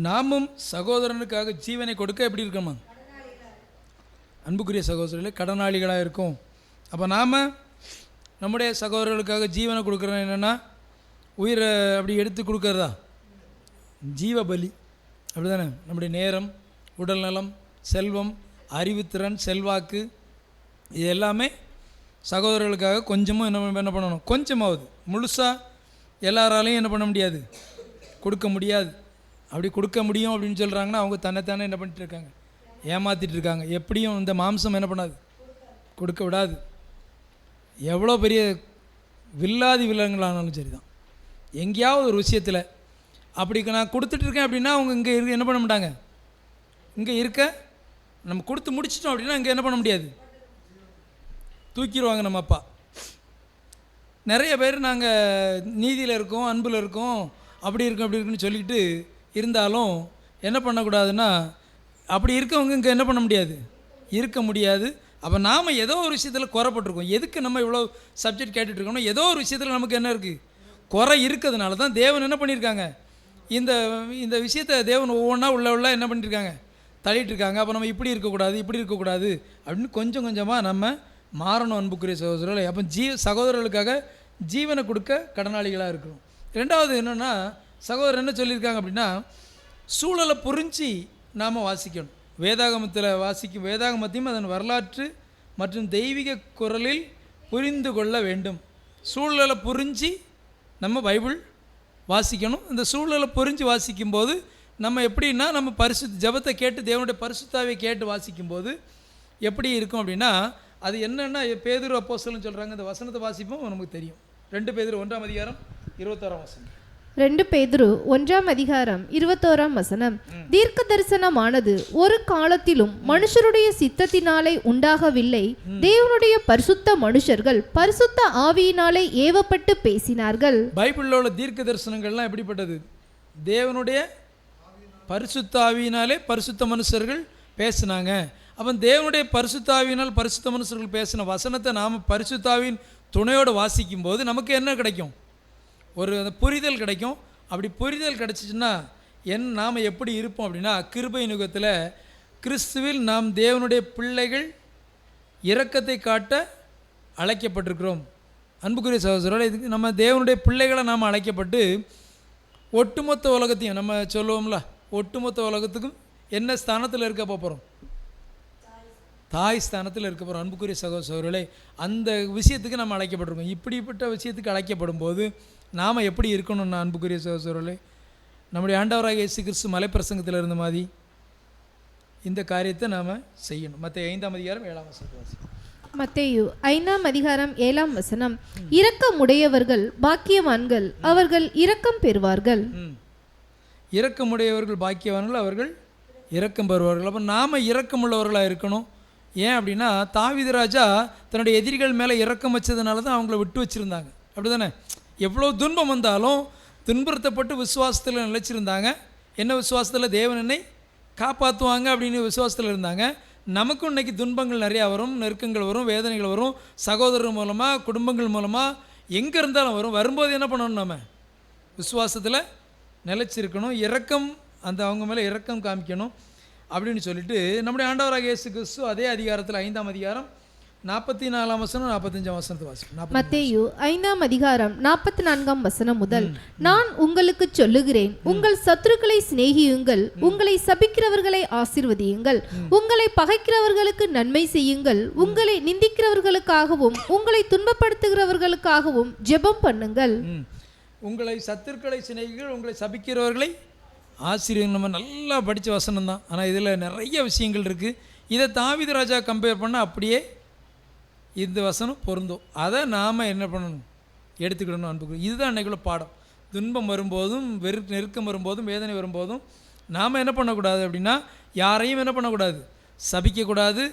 நாமும் சகோதரனுக்காக ஜீவனை கொடுக்க எப்படி இருக்கோமா? அன்புக்குரிய சகோதரர்களே, கடனாளிகளாக இருக்கும். அப்போ நாம் நம்முடைய சகோதரர்களுக்காக ஜீவனை கொடுக்குறோம். என்னென்னா உயிரை அப்படி எடுத்து கொடுக்கறதா? ஜீவ பலி, அப்படி தானே? நம்முடைய நேரம், உடல்நலம், செல்வம், அறிவுத்திறன், செல்வாக்கு, இது எல்லாமே சகோதரர்களுக்காக கொஞ்சமும் என்ன பண்ணணும்? கொஞ்சமாவது. முழுசாக எல்லாராலையும் என்ன பண்ண முடியாது? கொடுக்க முடியாது. அப்படி கொடுக்க முடியும் அப்படின்னு சொல்கிறாங்கன்னா அவங்க தன்னைத்தானே என்ன பண்ணிட்டு இருக்காங்க? ஏமாற்றிட்டு இருக்காங்க. எப்படியும் இந்த மாம்சம் என்ன பண்ணாது? கொடுக்க விடாது. எவ்வளோ பெரிய வில்லாதி வில்லங்களானாலும் சரி தான், எங்கேயாவது ஒரு விஷயத்தில் அப்படி நான் கொடுத்துட்ருக்கேன் அப்படின்னா அவங்க இங்கே என்ன பண்ண மாட்டாங்க? இங்கே இருக்க நம்ம கொடுத்து முடிச்சிட்டோம் அப்படின்னா இங்கே என்ன பண்ண முடியாது? தூக்கிடுவாங்க நம்ம அப்பா. நிறைய பேர் நாங்கள் நீதியில் இருக்கோம், அன்பில் இருக்கோம், அப்படி இருக்கோம் அப்படி இருக்குன்னு சொல்லிக்கிட்டு இருந்தாலும் என்ன பண்ணக்கூடாதுன்னா, அப்படி இருக்கவங்க இங்கே என்ன பண்ண முடியாது? இருக்க முடியாது. அப்போ நாம் ஏதோ ஒரு விஷயத்தில் குறைப்பட்டிருக்கோம். எதுக்கு நம்ம இவ்வளோ சப்ஜெக்ட் கேட்டுட்ருக்கோம்னா, ஏதோ ஒரு விஷயத்தில் நமக்கு என்ன இருக்குது? குறை இருக்கிறதுனால தான் தேவன் என்ன பண்ணியிருக்காங்க? இந்த இந்த விஷயத்தை தேவன் ஒவ்வொன்றா உள்ள என்ன பண்ணியிருக்காங்க? தள்ளிட்டுருக்காங்க. அப்போ நம்ம இப்படி இருக்கக்கூடாது, இப்படி இருக்கக்கூடாது அப்படின்னு கொஞ்சம் கொஞ்சமாக நம்ம மாறணும். அன்புக்குரிய சகோதரர்களை, அப்போ சகோதரர்களுக்காக ஜீவனை கொடுக்க கடனாளிகளாக இருக்கிறோம். ரெண்டாவது என்னென்னா, சகோதரர் என்ன சொல்லியிருக்காங்க அப்படின்னா, சூழலை புரிஞ்சு நாம் வாசிக்கணும். வேதாகமத்தையும் அதன் வரலாற்று மற்றும் தெய்வீக குரலில் புரிந்து கொள்ள வேண்டும். சூழலை புரிஞ்சு நம்ம பைபிள் வாசிக்கணும். இந்த சூழலை புரிஞ்சு வாசிக்கும்போது நம்ம எப்படின்னா, நம்ம ஜெபத்தை கேட்டு தேவனுடைய பரிசுத்தாவை கேட்டு வாசிக்கும்போது எப்படி இருக்கும் அப்படின்னா, அது என்னென்னா பேதுரு அப்போஸ்தலன் சொல்கிறாங்க. இந்த வசனத்தை வாசிப்போம், நமக்கு தெரியும். 2 பேதுரு 1ஆம் அதிகாரம் 21ஆம் வசனம். 2 பேதுரு 1ஆம் அதிகாரம் 21ஆம் வசனம். தீர்க்க தரிசனமானது ஒரு காலத்திலும் மனுஷருடைய சித்தத்தினாலே உண்டாகவில்லை. தேவனுடைய பரிசுத்த மனுஷர்கள் பரிசுத்த ஆவியினாலே ஏவப்பட்டு பேசினார்கள். பைபிளில் உள்ள தீர்க்க தரிசனங்கள்லாம் எப்படிப்பட்டது? தேவனுடைய பரிசுத்த ஆவியினாலே பரிசுத்த மனுஷர்கள் பேசினாங்க. அப்போ தேவனுடைய பரிசுத்த ஆவியினால் பரிசுத்த மனுஷர்கள் பேசின வசனத்தை நாம் பரிசுத்த ஆவியின் துணையோடு வாசிக்கும்போது நமக்கு என்ன கிடைக்கும்? ஒரு புரிதல் கிடைக்கும். அப்படி புரிதல் கிடச்சிச்சின்னா நாம் எப்படி இருப்போம் அப்படின்னா, கிருபை யுகத்தில் கிறிஸ்துவில் நாம் தேவனுடைய பிள்ளைகள் இரக்கத்தை காட்ட அழைக்கப்பட்டிருக்கிறோம். அன்புக்குரிய சகோதரர்களே, இதுக்கு நம்ம தேவனுடைய பிள்ளைகளை நாம் அழைக்கப்பட்டு ஒட்டுமொத்த உலகத்தையும் நம்ம சொல்லுவோம்ல, ஒட்டுமொத்த உலகத்துக்கும் என்ன ஸ்தானத்தில் இருக்க போகிறோம்? தாய் ஸ்தானத்தில் இருக்க போகிறோம். அன்புக்குரிய சகோதரர்களே, அந்த விஷயத்துக்கு நம்ம அழைக்கப்பட்டிருக்கோம். இப்படிப்பட்ட விஷயத்துக்கு அழைக்கப்படும் போது நாம் எப்படி இருக்கணும்னா, அன்புக்குரிய சகோதரர்களே, நம்முடைய ஆண்டவராக இயேசு கிறிஸ்து மலைப்பிரசங்கத்தில் இருந்த மாதிரி இந்த காரியத்தை நாம் செய்யணும். மத்தேயு 5ஆம் அதிகாரம் 7ஆம் வசனம். மத்தேயு 5ஆம் அதிகாரம் 7ஆம் வசனம். இரக்கமுடையவர்கள் பாக்கியவான்கள், அவர்கள் இரக்கம் பெறுவார்கள். இரக்கமுடையவர்கள் பாக்கியவான்கள், அவர்கள் இரக்கம் பெறுவார்கள். அப்போ நாம் இரக்கமுள்ளவர்களாக இருக்கணும். ஏன் அப்படின்னா தாவீது ராஜா தன்னுடைய எதிரிகள் மேலே இரக்கம் வச்சதுனால தான் அவங்கள விட்டு வச்சுருந்தாங்க. அப்படி தானே? எவ்வளோ துன்பம் வந்தாலும் துன்புறுத்தப்பட்டு விசுவாசத்தில் நிலைச்சிருந்தாங்க. என்ன விசுவாசத்தில்? தேவன் என்னை காப்பாற்றுவாங்க அப்படின்னு விசுவாசத்தில் இருந்தாங்க. நமக்கும் இன்றைக்கி துன்பங்கள் நிறையா வரும், நெருக்கங்கள் வரும், வேதனைகள் வரும், சகோதரர் மூலமாக, குடும்பங்கள் மூலமாக, எங்கே இருந்தாலும் வரும். வரும்போது என்ன பண்ணணும்? நம்ம விசுவாசத்தில் நிலைச்சிருக்கணும், இரக்கம், அந்த அவங்க மேலே இரக்கம் காமிக்கணும் அப்படின்னு சொல்லிட்டு நம்முடைய ஆண்டவராகிய இயேசு கிறிஸ்து அதே அதிகாரத்தில் 5ஆம் அதிகாரம் 44ஆம் வசனம் 45ஆம் வசனத்தை வாசிப்போம். மத்தேயு 5ஆம் அதிகாரம் 44ஆம் வசனம் முதல், நான் உங்களுக்கு சொல்லுகிறேன், உங்கள் சத்துருக்களை சிநேகியுங்கள், உங்களை சபிக்கிறவர்களை ஆசீர்வதியுங்கள், உங்களை பகைக்கிறவர்களுக்கு நன்மை செய்யுங்கள், உங்களை நிந்திக்கிறவர்களுக்காகவும் உங்களை துன்பப்படுத்துகிறவர்களுக்காகவும் ஜெபம் பண்ணுங்கள். உங்களை சத்துருக்களை சிநேகிகள், உங்களை சபிக்கிறவர்களை ஆசீர்வதிங்க. நம்ம நல்லா படித்த வசனம் தான், ஆனால் இதில் நிறைய விஷயங்கள் இருக்குது. இதை தாவீது ராஜா கம்பேர் பண்ணால் அப்படியே இந்த வசனம் பொருந்தும். அதை நாம் என்ன பண்ணணும்? எடுத்துக்கிடணும். அன்புக்கு இதுதான் அன்றைக்குள்ள பாடம். துன்பம் வரும்போதும், நெருக்கம் வரும்போதும், வேதனை வரும்போதும் நாம் என்ன பண்ணக்கூடாது அப்படின்னா, யாரையும் என்ன பண்ணக்கூடாது? சபிக்கக்கூடாது,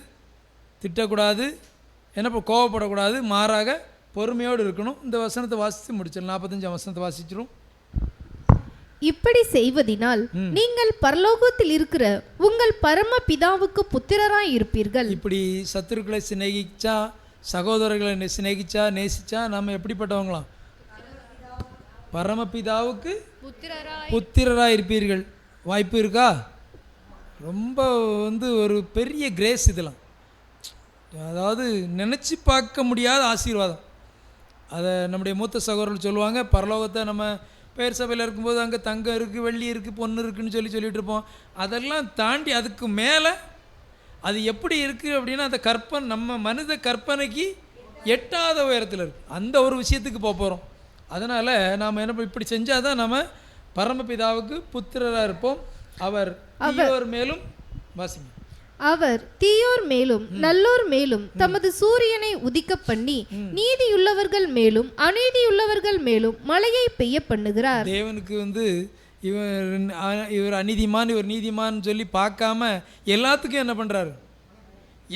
திட்டக்கூடாது, என்ன கோவப்படக்கூடாது, மாறாக பொறுமையோடு இருக்கணும். இந்த வசனத்தை வாசித்து முடிச்சிடலாம். 45ஆம் வசனத்தை வாசிச்சிடும். இப்படி செய்வதினால் நீங்கள் பரலோகத்தில் இருக்கிற உங்கள் பரம பிதாவுக்கு புத்திரராய் இருப்பீர்கள். இப்படி சத்துருக்களை சிநேகிச்சா, சகோதரர்களை சிநேகிச்சா, நேசிச்சா நாம் எப்படிப்பட்டவங்களாம்? பரமபிதாவுக்கு புத்திரராய் இருப்பீர்கள். வாய்ப்பு இருக்கா? ரொம்ப ஒரு பெரிய கிரேஸ் இதெல்லாம். அதாவது நினச்சி பார்க்க முடியாத ஆசீர்வாதம். அதை நம்முடைய மூத்த சகோதரர்கள் சொல்லுவாங்க, பரலோகத்தை நம்ம பேர் சபையில் இருக்கும்போது அங்கே தங்கம் இருக்குது, வெள்ளி இருக்குது, பொண்ணு இருக்குதுன்னு சொல்லிட்டு இருப்போம். அதெல்லாம் தாண்டி அதுக்கு மேலே அது எப்படி இருக்குது அப்படின்னா, அந்த நம்ம மனித கற்பனைக்கு எட்டாத உயரத்தில் இருக்குது. அந்த ஒரு விஷயத்துக்கு போக போகிறோம். அதனால் நாம் என்ன இப்படி செஞ்சால் தான் நம்ம பரமபிதாவுக்கு புத்திரராக இருப்போம். அவர் மேலும் வாசிங்க. அவர் தீயோர் மேலும் நல்லோர் மேலும் தமது சூரியனை உதிக்க பண்ணி நீதியுள்ளவர்கள் மேலும் அநீதியுள்ளவர்கள் மேலும் மழையை பெய்ய பண்ணுகிறார். தேவனுக்கு இவர் அநீதிமான், இவர் நீதிமான் சொல்லி பார்க்காம எல்லாத்துக்கும் என்ன பண்ணுறாரு?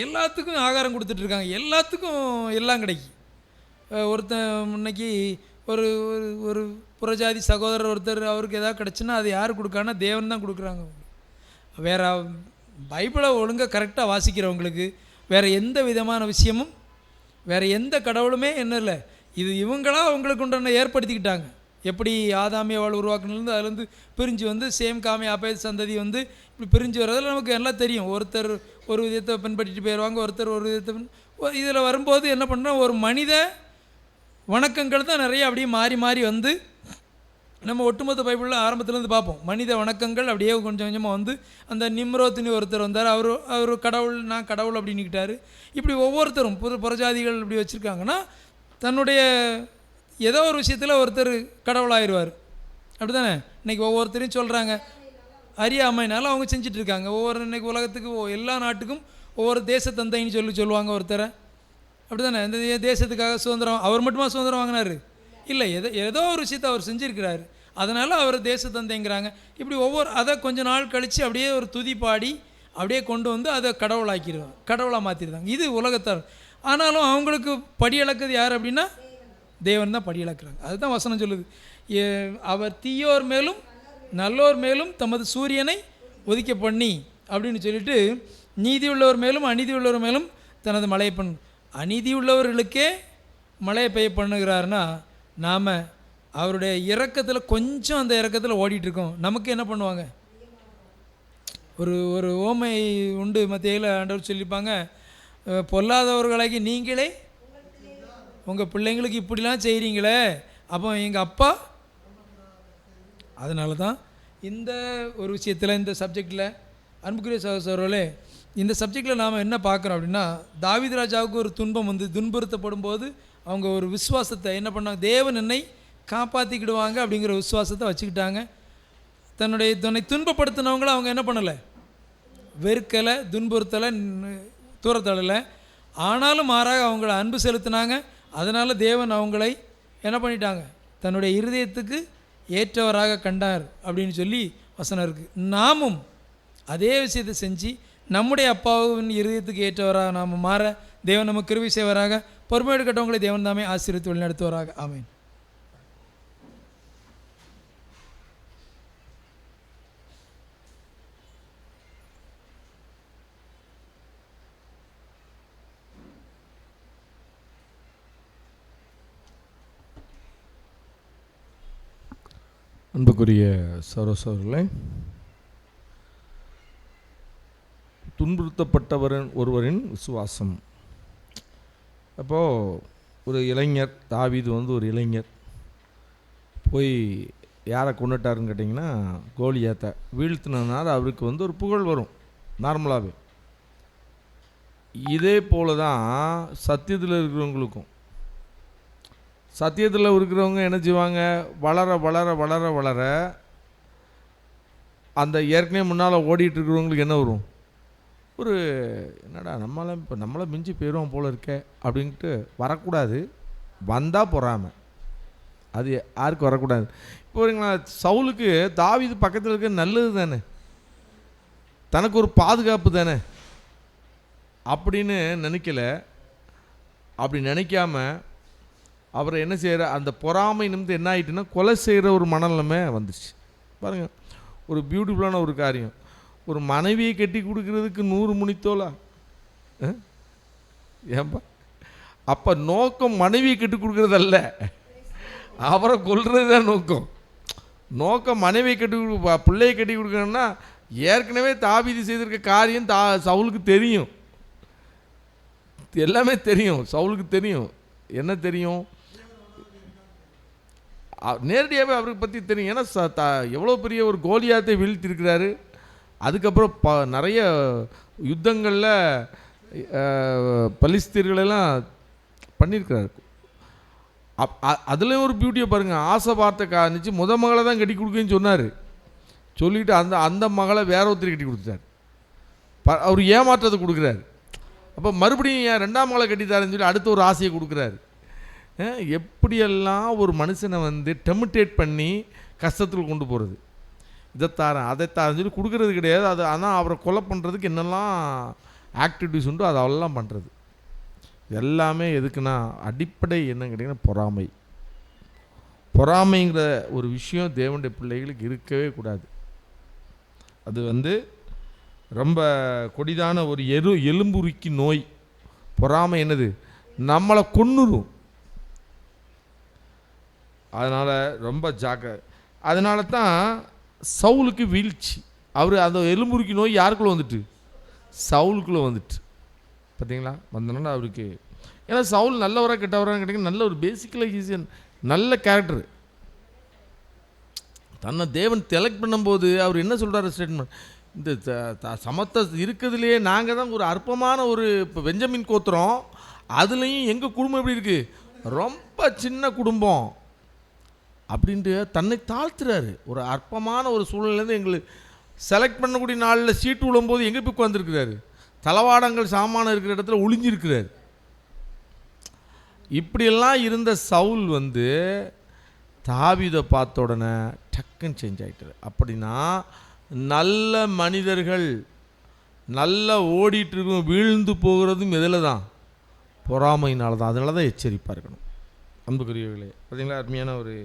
எல்லாத்துக்கும் ஆகாரம் கொடுத்துட்டு இருக்காங்க. எல்லாத்துக்கும் எல்லாம் கிடைக்கும். ஒருத்தன் இன்னைக்கு ஒரு ஒரு புறஜாதி சகோதரர் ஒருத்தர், அவருக்கு ஏதாவது கிடச்சுன்னா அது யார் கொடுக்கான்னா தேவன் தான் கொடுக்குறாங்க. வேற பைபிளை ஒழுங்காக கரெக்டாக வாசிக்கிறவங்களுக்கு வேறு எந்த விதமான விஷயமும், வேறு எந்த கடவுளுமே என்ன இல்லை. இது இவங்களாக அவங்களுக்கு உண்டான ஏற்படுத்திக்கிட்டாங்க. எப்படி ஆதாமியவாள் உருவாக்குனதுலேருந்து அதுலேருந்து பிரிஞ்சு சேம் காமி ஆபேத் சந்ததி இப்படி பிரிஞ்சு வர்றதில் நமக்கு எல்லாம் தெரியும். ஒருத்தர் ஒரு விதத்தை பின்பற்றிட்டு போயிடுவாங்க, ஒருத்தர் ஒரு விதத்தை. இதில் வரும்போது என்ன பண்ணுறோம்? ஒரு மனித வணக்கங்கள் தான் நிறைய அப்படியே மாறி மாறி நம்ம ஒட்டுமொத்த பைபிளில் ஆரம்பத்துலேருந்து பார்ப்போம். மனித வணக்கங்கள் அப்படியே கொஞ்சம் கொஞ்சமாக அந்த நிம்ரோத்தினி ஒருத்தர் வந்தார். அவர் கடவுள், நான் கடவுள் அப்படின்னுக்கிட்டாரு. இப்படி ஒவ்வொருத்தரும் புறஜாதிகள் இப்படி வச்சுருக்காங்கன்னா, தன்னுடைய ஏதோ ஒரு விஷயத்தில் ஒருத்தர் கடவுளாகிடுவார். அப்படி தானே? இன்றைக்கி ஒவ்வொருத்தரையும் சொல்கிறாங்க, அறியாமைனால அவங்க செஞ்சிட்ருக்காங்க. இன்றைக்கி உலகத்துக்கு எல்லா நாட்டுக்கும் ஒவ்வொரு தேசத்தந்தைன்னு சொல்லுவாங்க ஒருத்தரை. அப்படி தானே? இந்த தேசத்துக்காக சுதந்திரம், அவர் மட்டுமா சுதந்திரம் வாங்கினார்? இல்லை, ஏதோ ஒரு விஷயத்தை அவர் செஞ்சுருக்கிறாரு, அதனால் அவர் தேசத்தந்தைங்கிறாங்க. இப்படி அதை கொஞ்ச நாள் கழித்து அப்படியே ஒரு துதி பாடி அப்படியே கொண்டு அதை கடவுளாக மாற்றிடுறாங்க. இது உலகத்தார். ஆனாலும் அவங்களுக்கு படியளக்குது யார் அப்படின்னா தேவன் தான் படியளக்குறாங்க. அதுதான் வசனம் சொல்லுது. அவர் தீயோர் மேலும் நல்லோர் மேலும் தமது சூரியனை உதிக்க பண்ணி அப்படின்னு சொல்லிட்டு, நீதி உள்ளவர் மேலும் அநீதி உள்ளவர் மேலும் தனது மழையை அநீதி உள்ளவர்களுக்கே மழையை பெய்ய பண்ணுகிறாருன்னா, நாம் அவருடைய இரக்கத்தில் கொஞ்சம் அந்த இரக்கத்தில் ஓடிட்டுருக்கோம். நமக்கு என்ன பண்ணுவாங்க? ஒரு ஓமை உண்டு, மத்தியில் ஆண்டவர் சொல்லியிருப்பாங்க, பொல்லாதவர்களாகி நீங்களே உங்கள் பிள்ளைங்களுக்கு இப்படிலாம் செய்கிறீங்களே, அப்போ எங்கள் அப்பா. அதனால தான் இந்த ஒரு விஷயத்தில், இந்த சப்ஜெக்டில் அன்புக்குரிய சகோதரர்களே, இந்த சப்ஜெக்டில் நாம் என்ன பார்க்குறோம் அப்படின்னா, தாவீது ராஜாவுக்கு ஒரு துன்பம் துன்புறுத்தப்படும் போது அவங்க ஒரு விசுவாசத்தை என்ன பண்ணாங்க? தேவன் என்னை காப்பாற்றிக்கிடுவாங்க அப்படிங்கிற விசுவாசத்தை வச்சுக்கிட்டாங்க. தன்னை துன்பப்படுத்தினவங்கள அவங்க என்ன பண்ணலை? வெறுக்கலை, துன்புறுத்தலை, தூரத்தடலை. ஆனாலும் மாறாக அவங்கள அன்பு செலுத்தினாங்க. அதனால் தேவன் அவங்களை என்ன பண்ணிட்டாங்க? தன்னுடைய இருதயத்துக்கு ஏற்றவராக கண்டார் அப்படின்னு சொல்லி வசனம் இருக்குது. நாமும் அதே விஷயத்தை செஞ்சு நம்முடைய அப்பாவின் இருதயத்துக்கு ஏற்றவராக நாம் மாற தேவன் நமக்கு கிருபை செய்வராக. பொறுமையோடு கட்டவங்களை தேவன் தாமே ஆசீர்வதித்து வழிநடத்துவராக. ஆமென். அன்புக்குரிய சகோதரர்களே, துன்புறுத்தப்பட்டவரின் ஒருவரின் விசுவாசம். அப்போது ஒரு இளைஞர், தாவீது ஒரு இளைஞர் போய் யாரை கொண்டுட்டாருன்னு கேட்டிங்கன்னா கோலியாத்தை வீழ்த்தினார். அவருக்கு ஒரு புகழ் வரும் நார்மலாகவே. இதே போல தான் சத்தியத்தில் இருக்கிறவங்களுக்கும். சத்தியத்தில் இருக்கிறவங்க என்ன செய்வாங்க, வளர வளர வளர வளர அந்த ஏற்கனவே முன்னால் ஓடிட்டு இருக்கிறவங்களுக்கு என்ன வரும், ஒரு என்னடா நம்மளை மிஞ்சி போயிடுவோம் போல இருக்கே அப்படின்ட்டு வரக்கூடாது. வந்தால் பொறாமை, அது யாருக்கு வரக்கூடாது. இப்போ வரீங்களா, சவுலுக்கு தாவீது பக்கத்தில் இருக்க நல்லது தானே, தனக்கு ஒரு பாதுகாப்பு தானே அப்படின்னு நினைக்கல. அப்படி நினைக்காம அவரை என்ன செய்கிற அந்த பொறாமை நிமிந்து என்ன ஆகிட்டுன்னா கொலை செய்கிற ஒரு மனநிலைமை வந்துச்சு. பாருங்கள், ஒரு பியூட்டிஃபுல்லான ஒரு காரியம். ஒரு மனைவியை கட்டி கொடுக்கறதுக்கு 100 முனித்தோலா? ஏன்பா, அப்போ நோக்கம் மனைவியை கட்டி கொடுக்குறதல்ல, அவரை கொல்றது தான் நோக்கம். நோக்கம் மனைவியை கட்டி பிள்ளையை கட்டி கொடுக்கணும்னா ஏற்கனவே தாவீது செய்திருக்க காரியம் சவுலுக்கு தெரியும், எல்லாமே தெரியும். சவுலுக்கு தெரியும். என்ன தெரியும்? நேரடியாகவே அவருக்கு பற்றி தெரியும். ஏன்னா எவ்வளோ பெரிய ஒரு கோலியாத்தை வீழ்த்திருக்கிறாரு. அதுக்கப்புறம் நிறைய யுத்தங்களில் பலிஸ்தீர்களெல்லாம் பண்ணியிருக்கிறாரு. அதுலேயும் ஒரு பியூட்டியை பாருங்கள். ஆசை வார்த்தை காணிச்சு மகளை தான் கட்டி கொடுக்குன்னு சொன்னார். சொல்லிவிட்டு அந்த மகளை வேற ஒருத்தர் கட்டி கொடுத்துட்டார். அவர் ஏமாற்றத்தை கொடுக்குறாரு. அப்போ மறுபடியும் ஏன் 2ஆம் மகளை கட்டித்தாருன்னு சொல்லி அடுத்த ஒரு ஆசையை கொடுக்குறாரு. எப்படியெல்லாம் ஒரு மனுஷனை டெமிட்டேட் பண்ணி கஷ்டத்தில் கொண்டு போகிறது. இதைத்தாரன் அதைத்தாரன்னு சொல்லி கொடுக்கறது கிடையாது. அது ஆனால் அவரை கொலை பண்ணுறதுக்கு என்னெல்லாம் ஆக்டிவிட்டிஸ் உண்டோ அதெல்லாம் பண்ணுறது. எல்லாமே எதுக்குன்னா அடிப்படை என்னன்னு கேட்டிங்கன்னா பொறாமை. பொறாமைங்கிற ஒரு விஷயம் தேவனுடைய பிள்ளைகளுக்கு இருக்கவே கூடாது. அது ரொம்ப கொடிதான ஒரு எலும்புருக்கி நோய். பொறாமை என்னது, நம்மளை கொன்னுரும். அதனால் ரொம்ப அதனால தான் சவுலுக்கு வீழ்ச்சி. அவர் அந்த எலும்புருக்கி நோய் யாருக்குள்ளே வந்துட்டு, சவுலுக்குள்ளே வந்துட்டு. பார்த்தீங்களா, வந்தனால அவருக்கு. ஏன்னா சவுல் நல்லவராக கெட்டவரான்னு கேட்டிங்கன்னா நல்ல ஒரு பேசிக்கலாக நல்ல கேரக்டரு. தன்னை தேவன் செலக்ட் பண்ணும்போது அவர் என்ன சொல்கிறார் ஸ்டேட்மெண்ட், இந்த சமத்த இருக்கிறதுலையே நாங்கள் தான் ஒரு அற்பமான ஒரு இப்போ பெஞ்சமின் கோத்திரம், அதுலேயும் எங்கள் குடும்பம் எப்படி இருக்குது, ரொம்ப சின்ன குடும்பம் அப்படின்ட்டு தன்னை தாழ்த்துறாரு. ஒரு அற்பமான ஒரு சூழ்நிலேருந்து எங்களுக்கு செலக்ட் பண்ணக்கூடிய நாளில் சீட்டு விழும்போது எங்கே போய் உட்காந்துருக்கிறாரு, தளவாடங்கள் சாமானம் இருக்கிற இடத்துல ஒளிஞ்சிருக்கிறார். இப்படியெல்லாம் இருந்த சவுல் தாவீதை பார்த்த உடனே டக்குன்னு சேஞ்ச் ஆகிட்டார். அப்படின்னா நல்ல மனிதர்கள் நல்லா ஓடிட்டு இருக்கும் வீழ்ந்து போகிறதும் எதில் தான், பொறாமையினால தான். அதனால தான் எச்சரிப்பாக இருக்கணும். அன்புக்குரியவர்களே, பார்த்தீங்களா, அருமையான ஒரு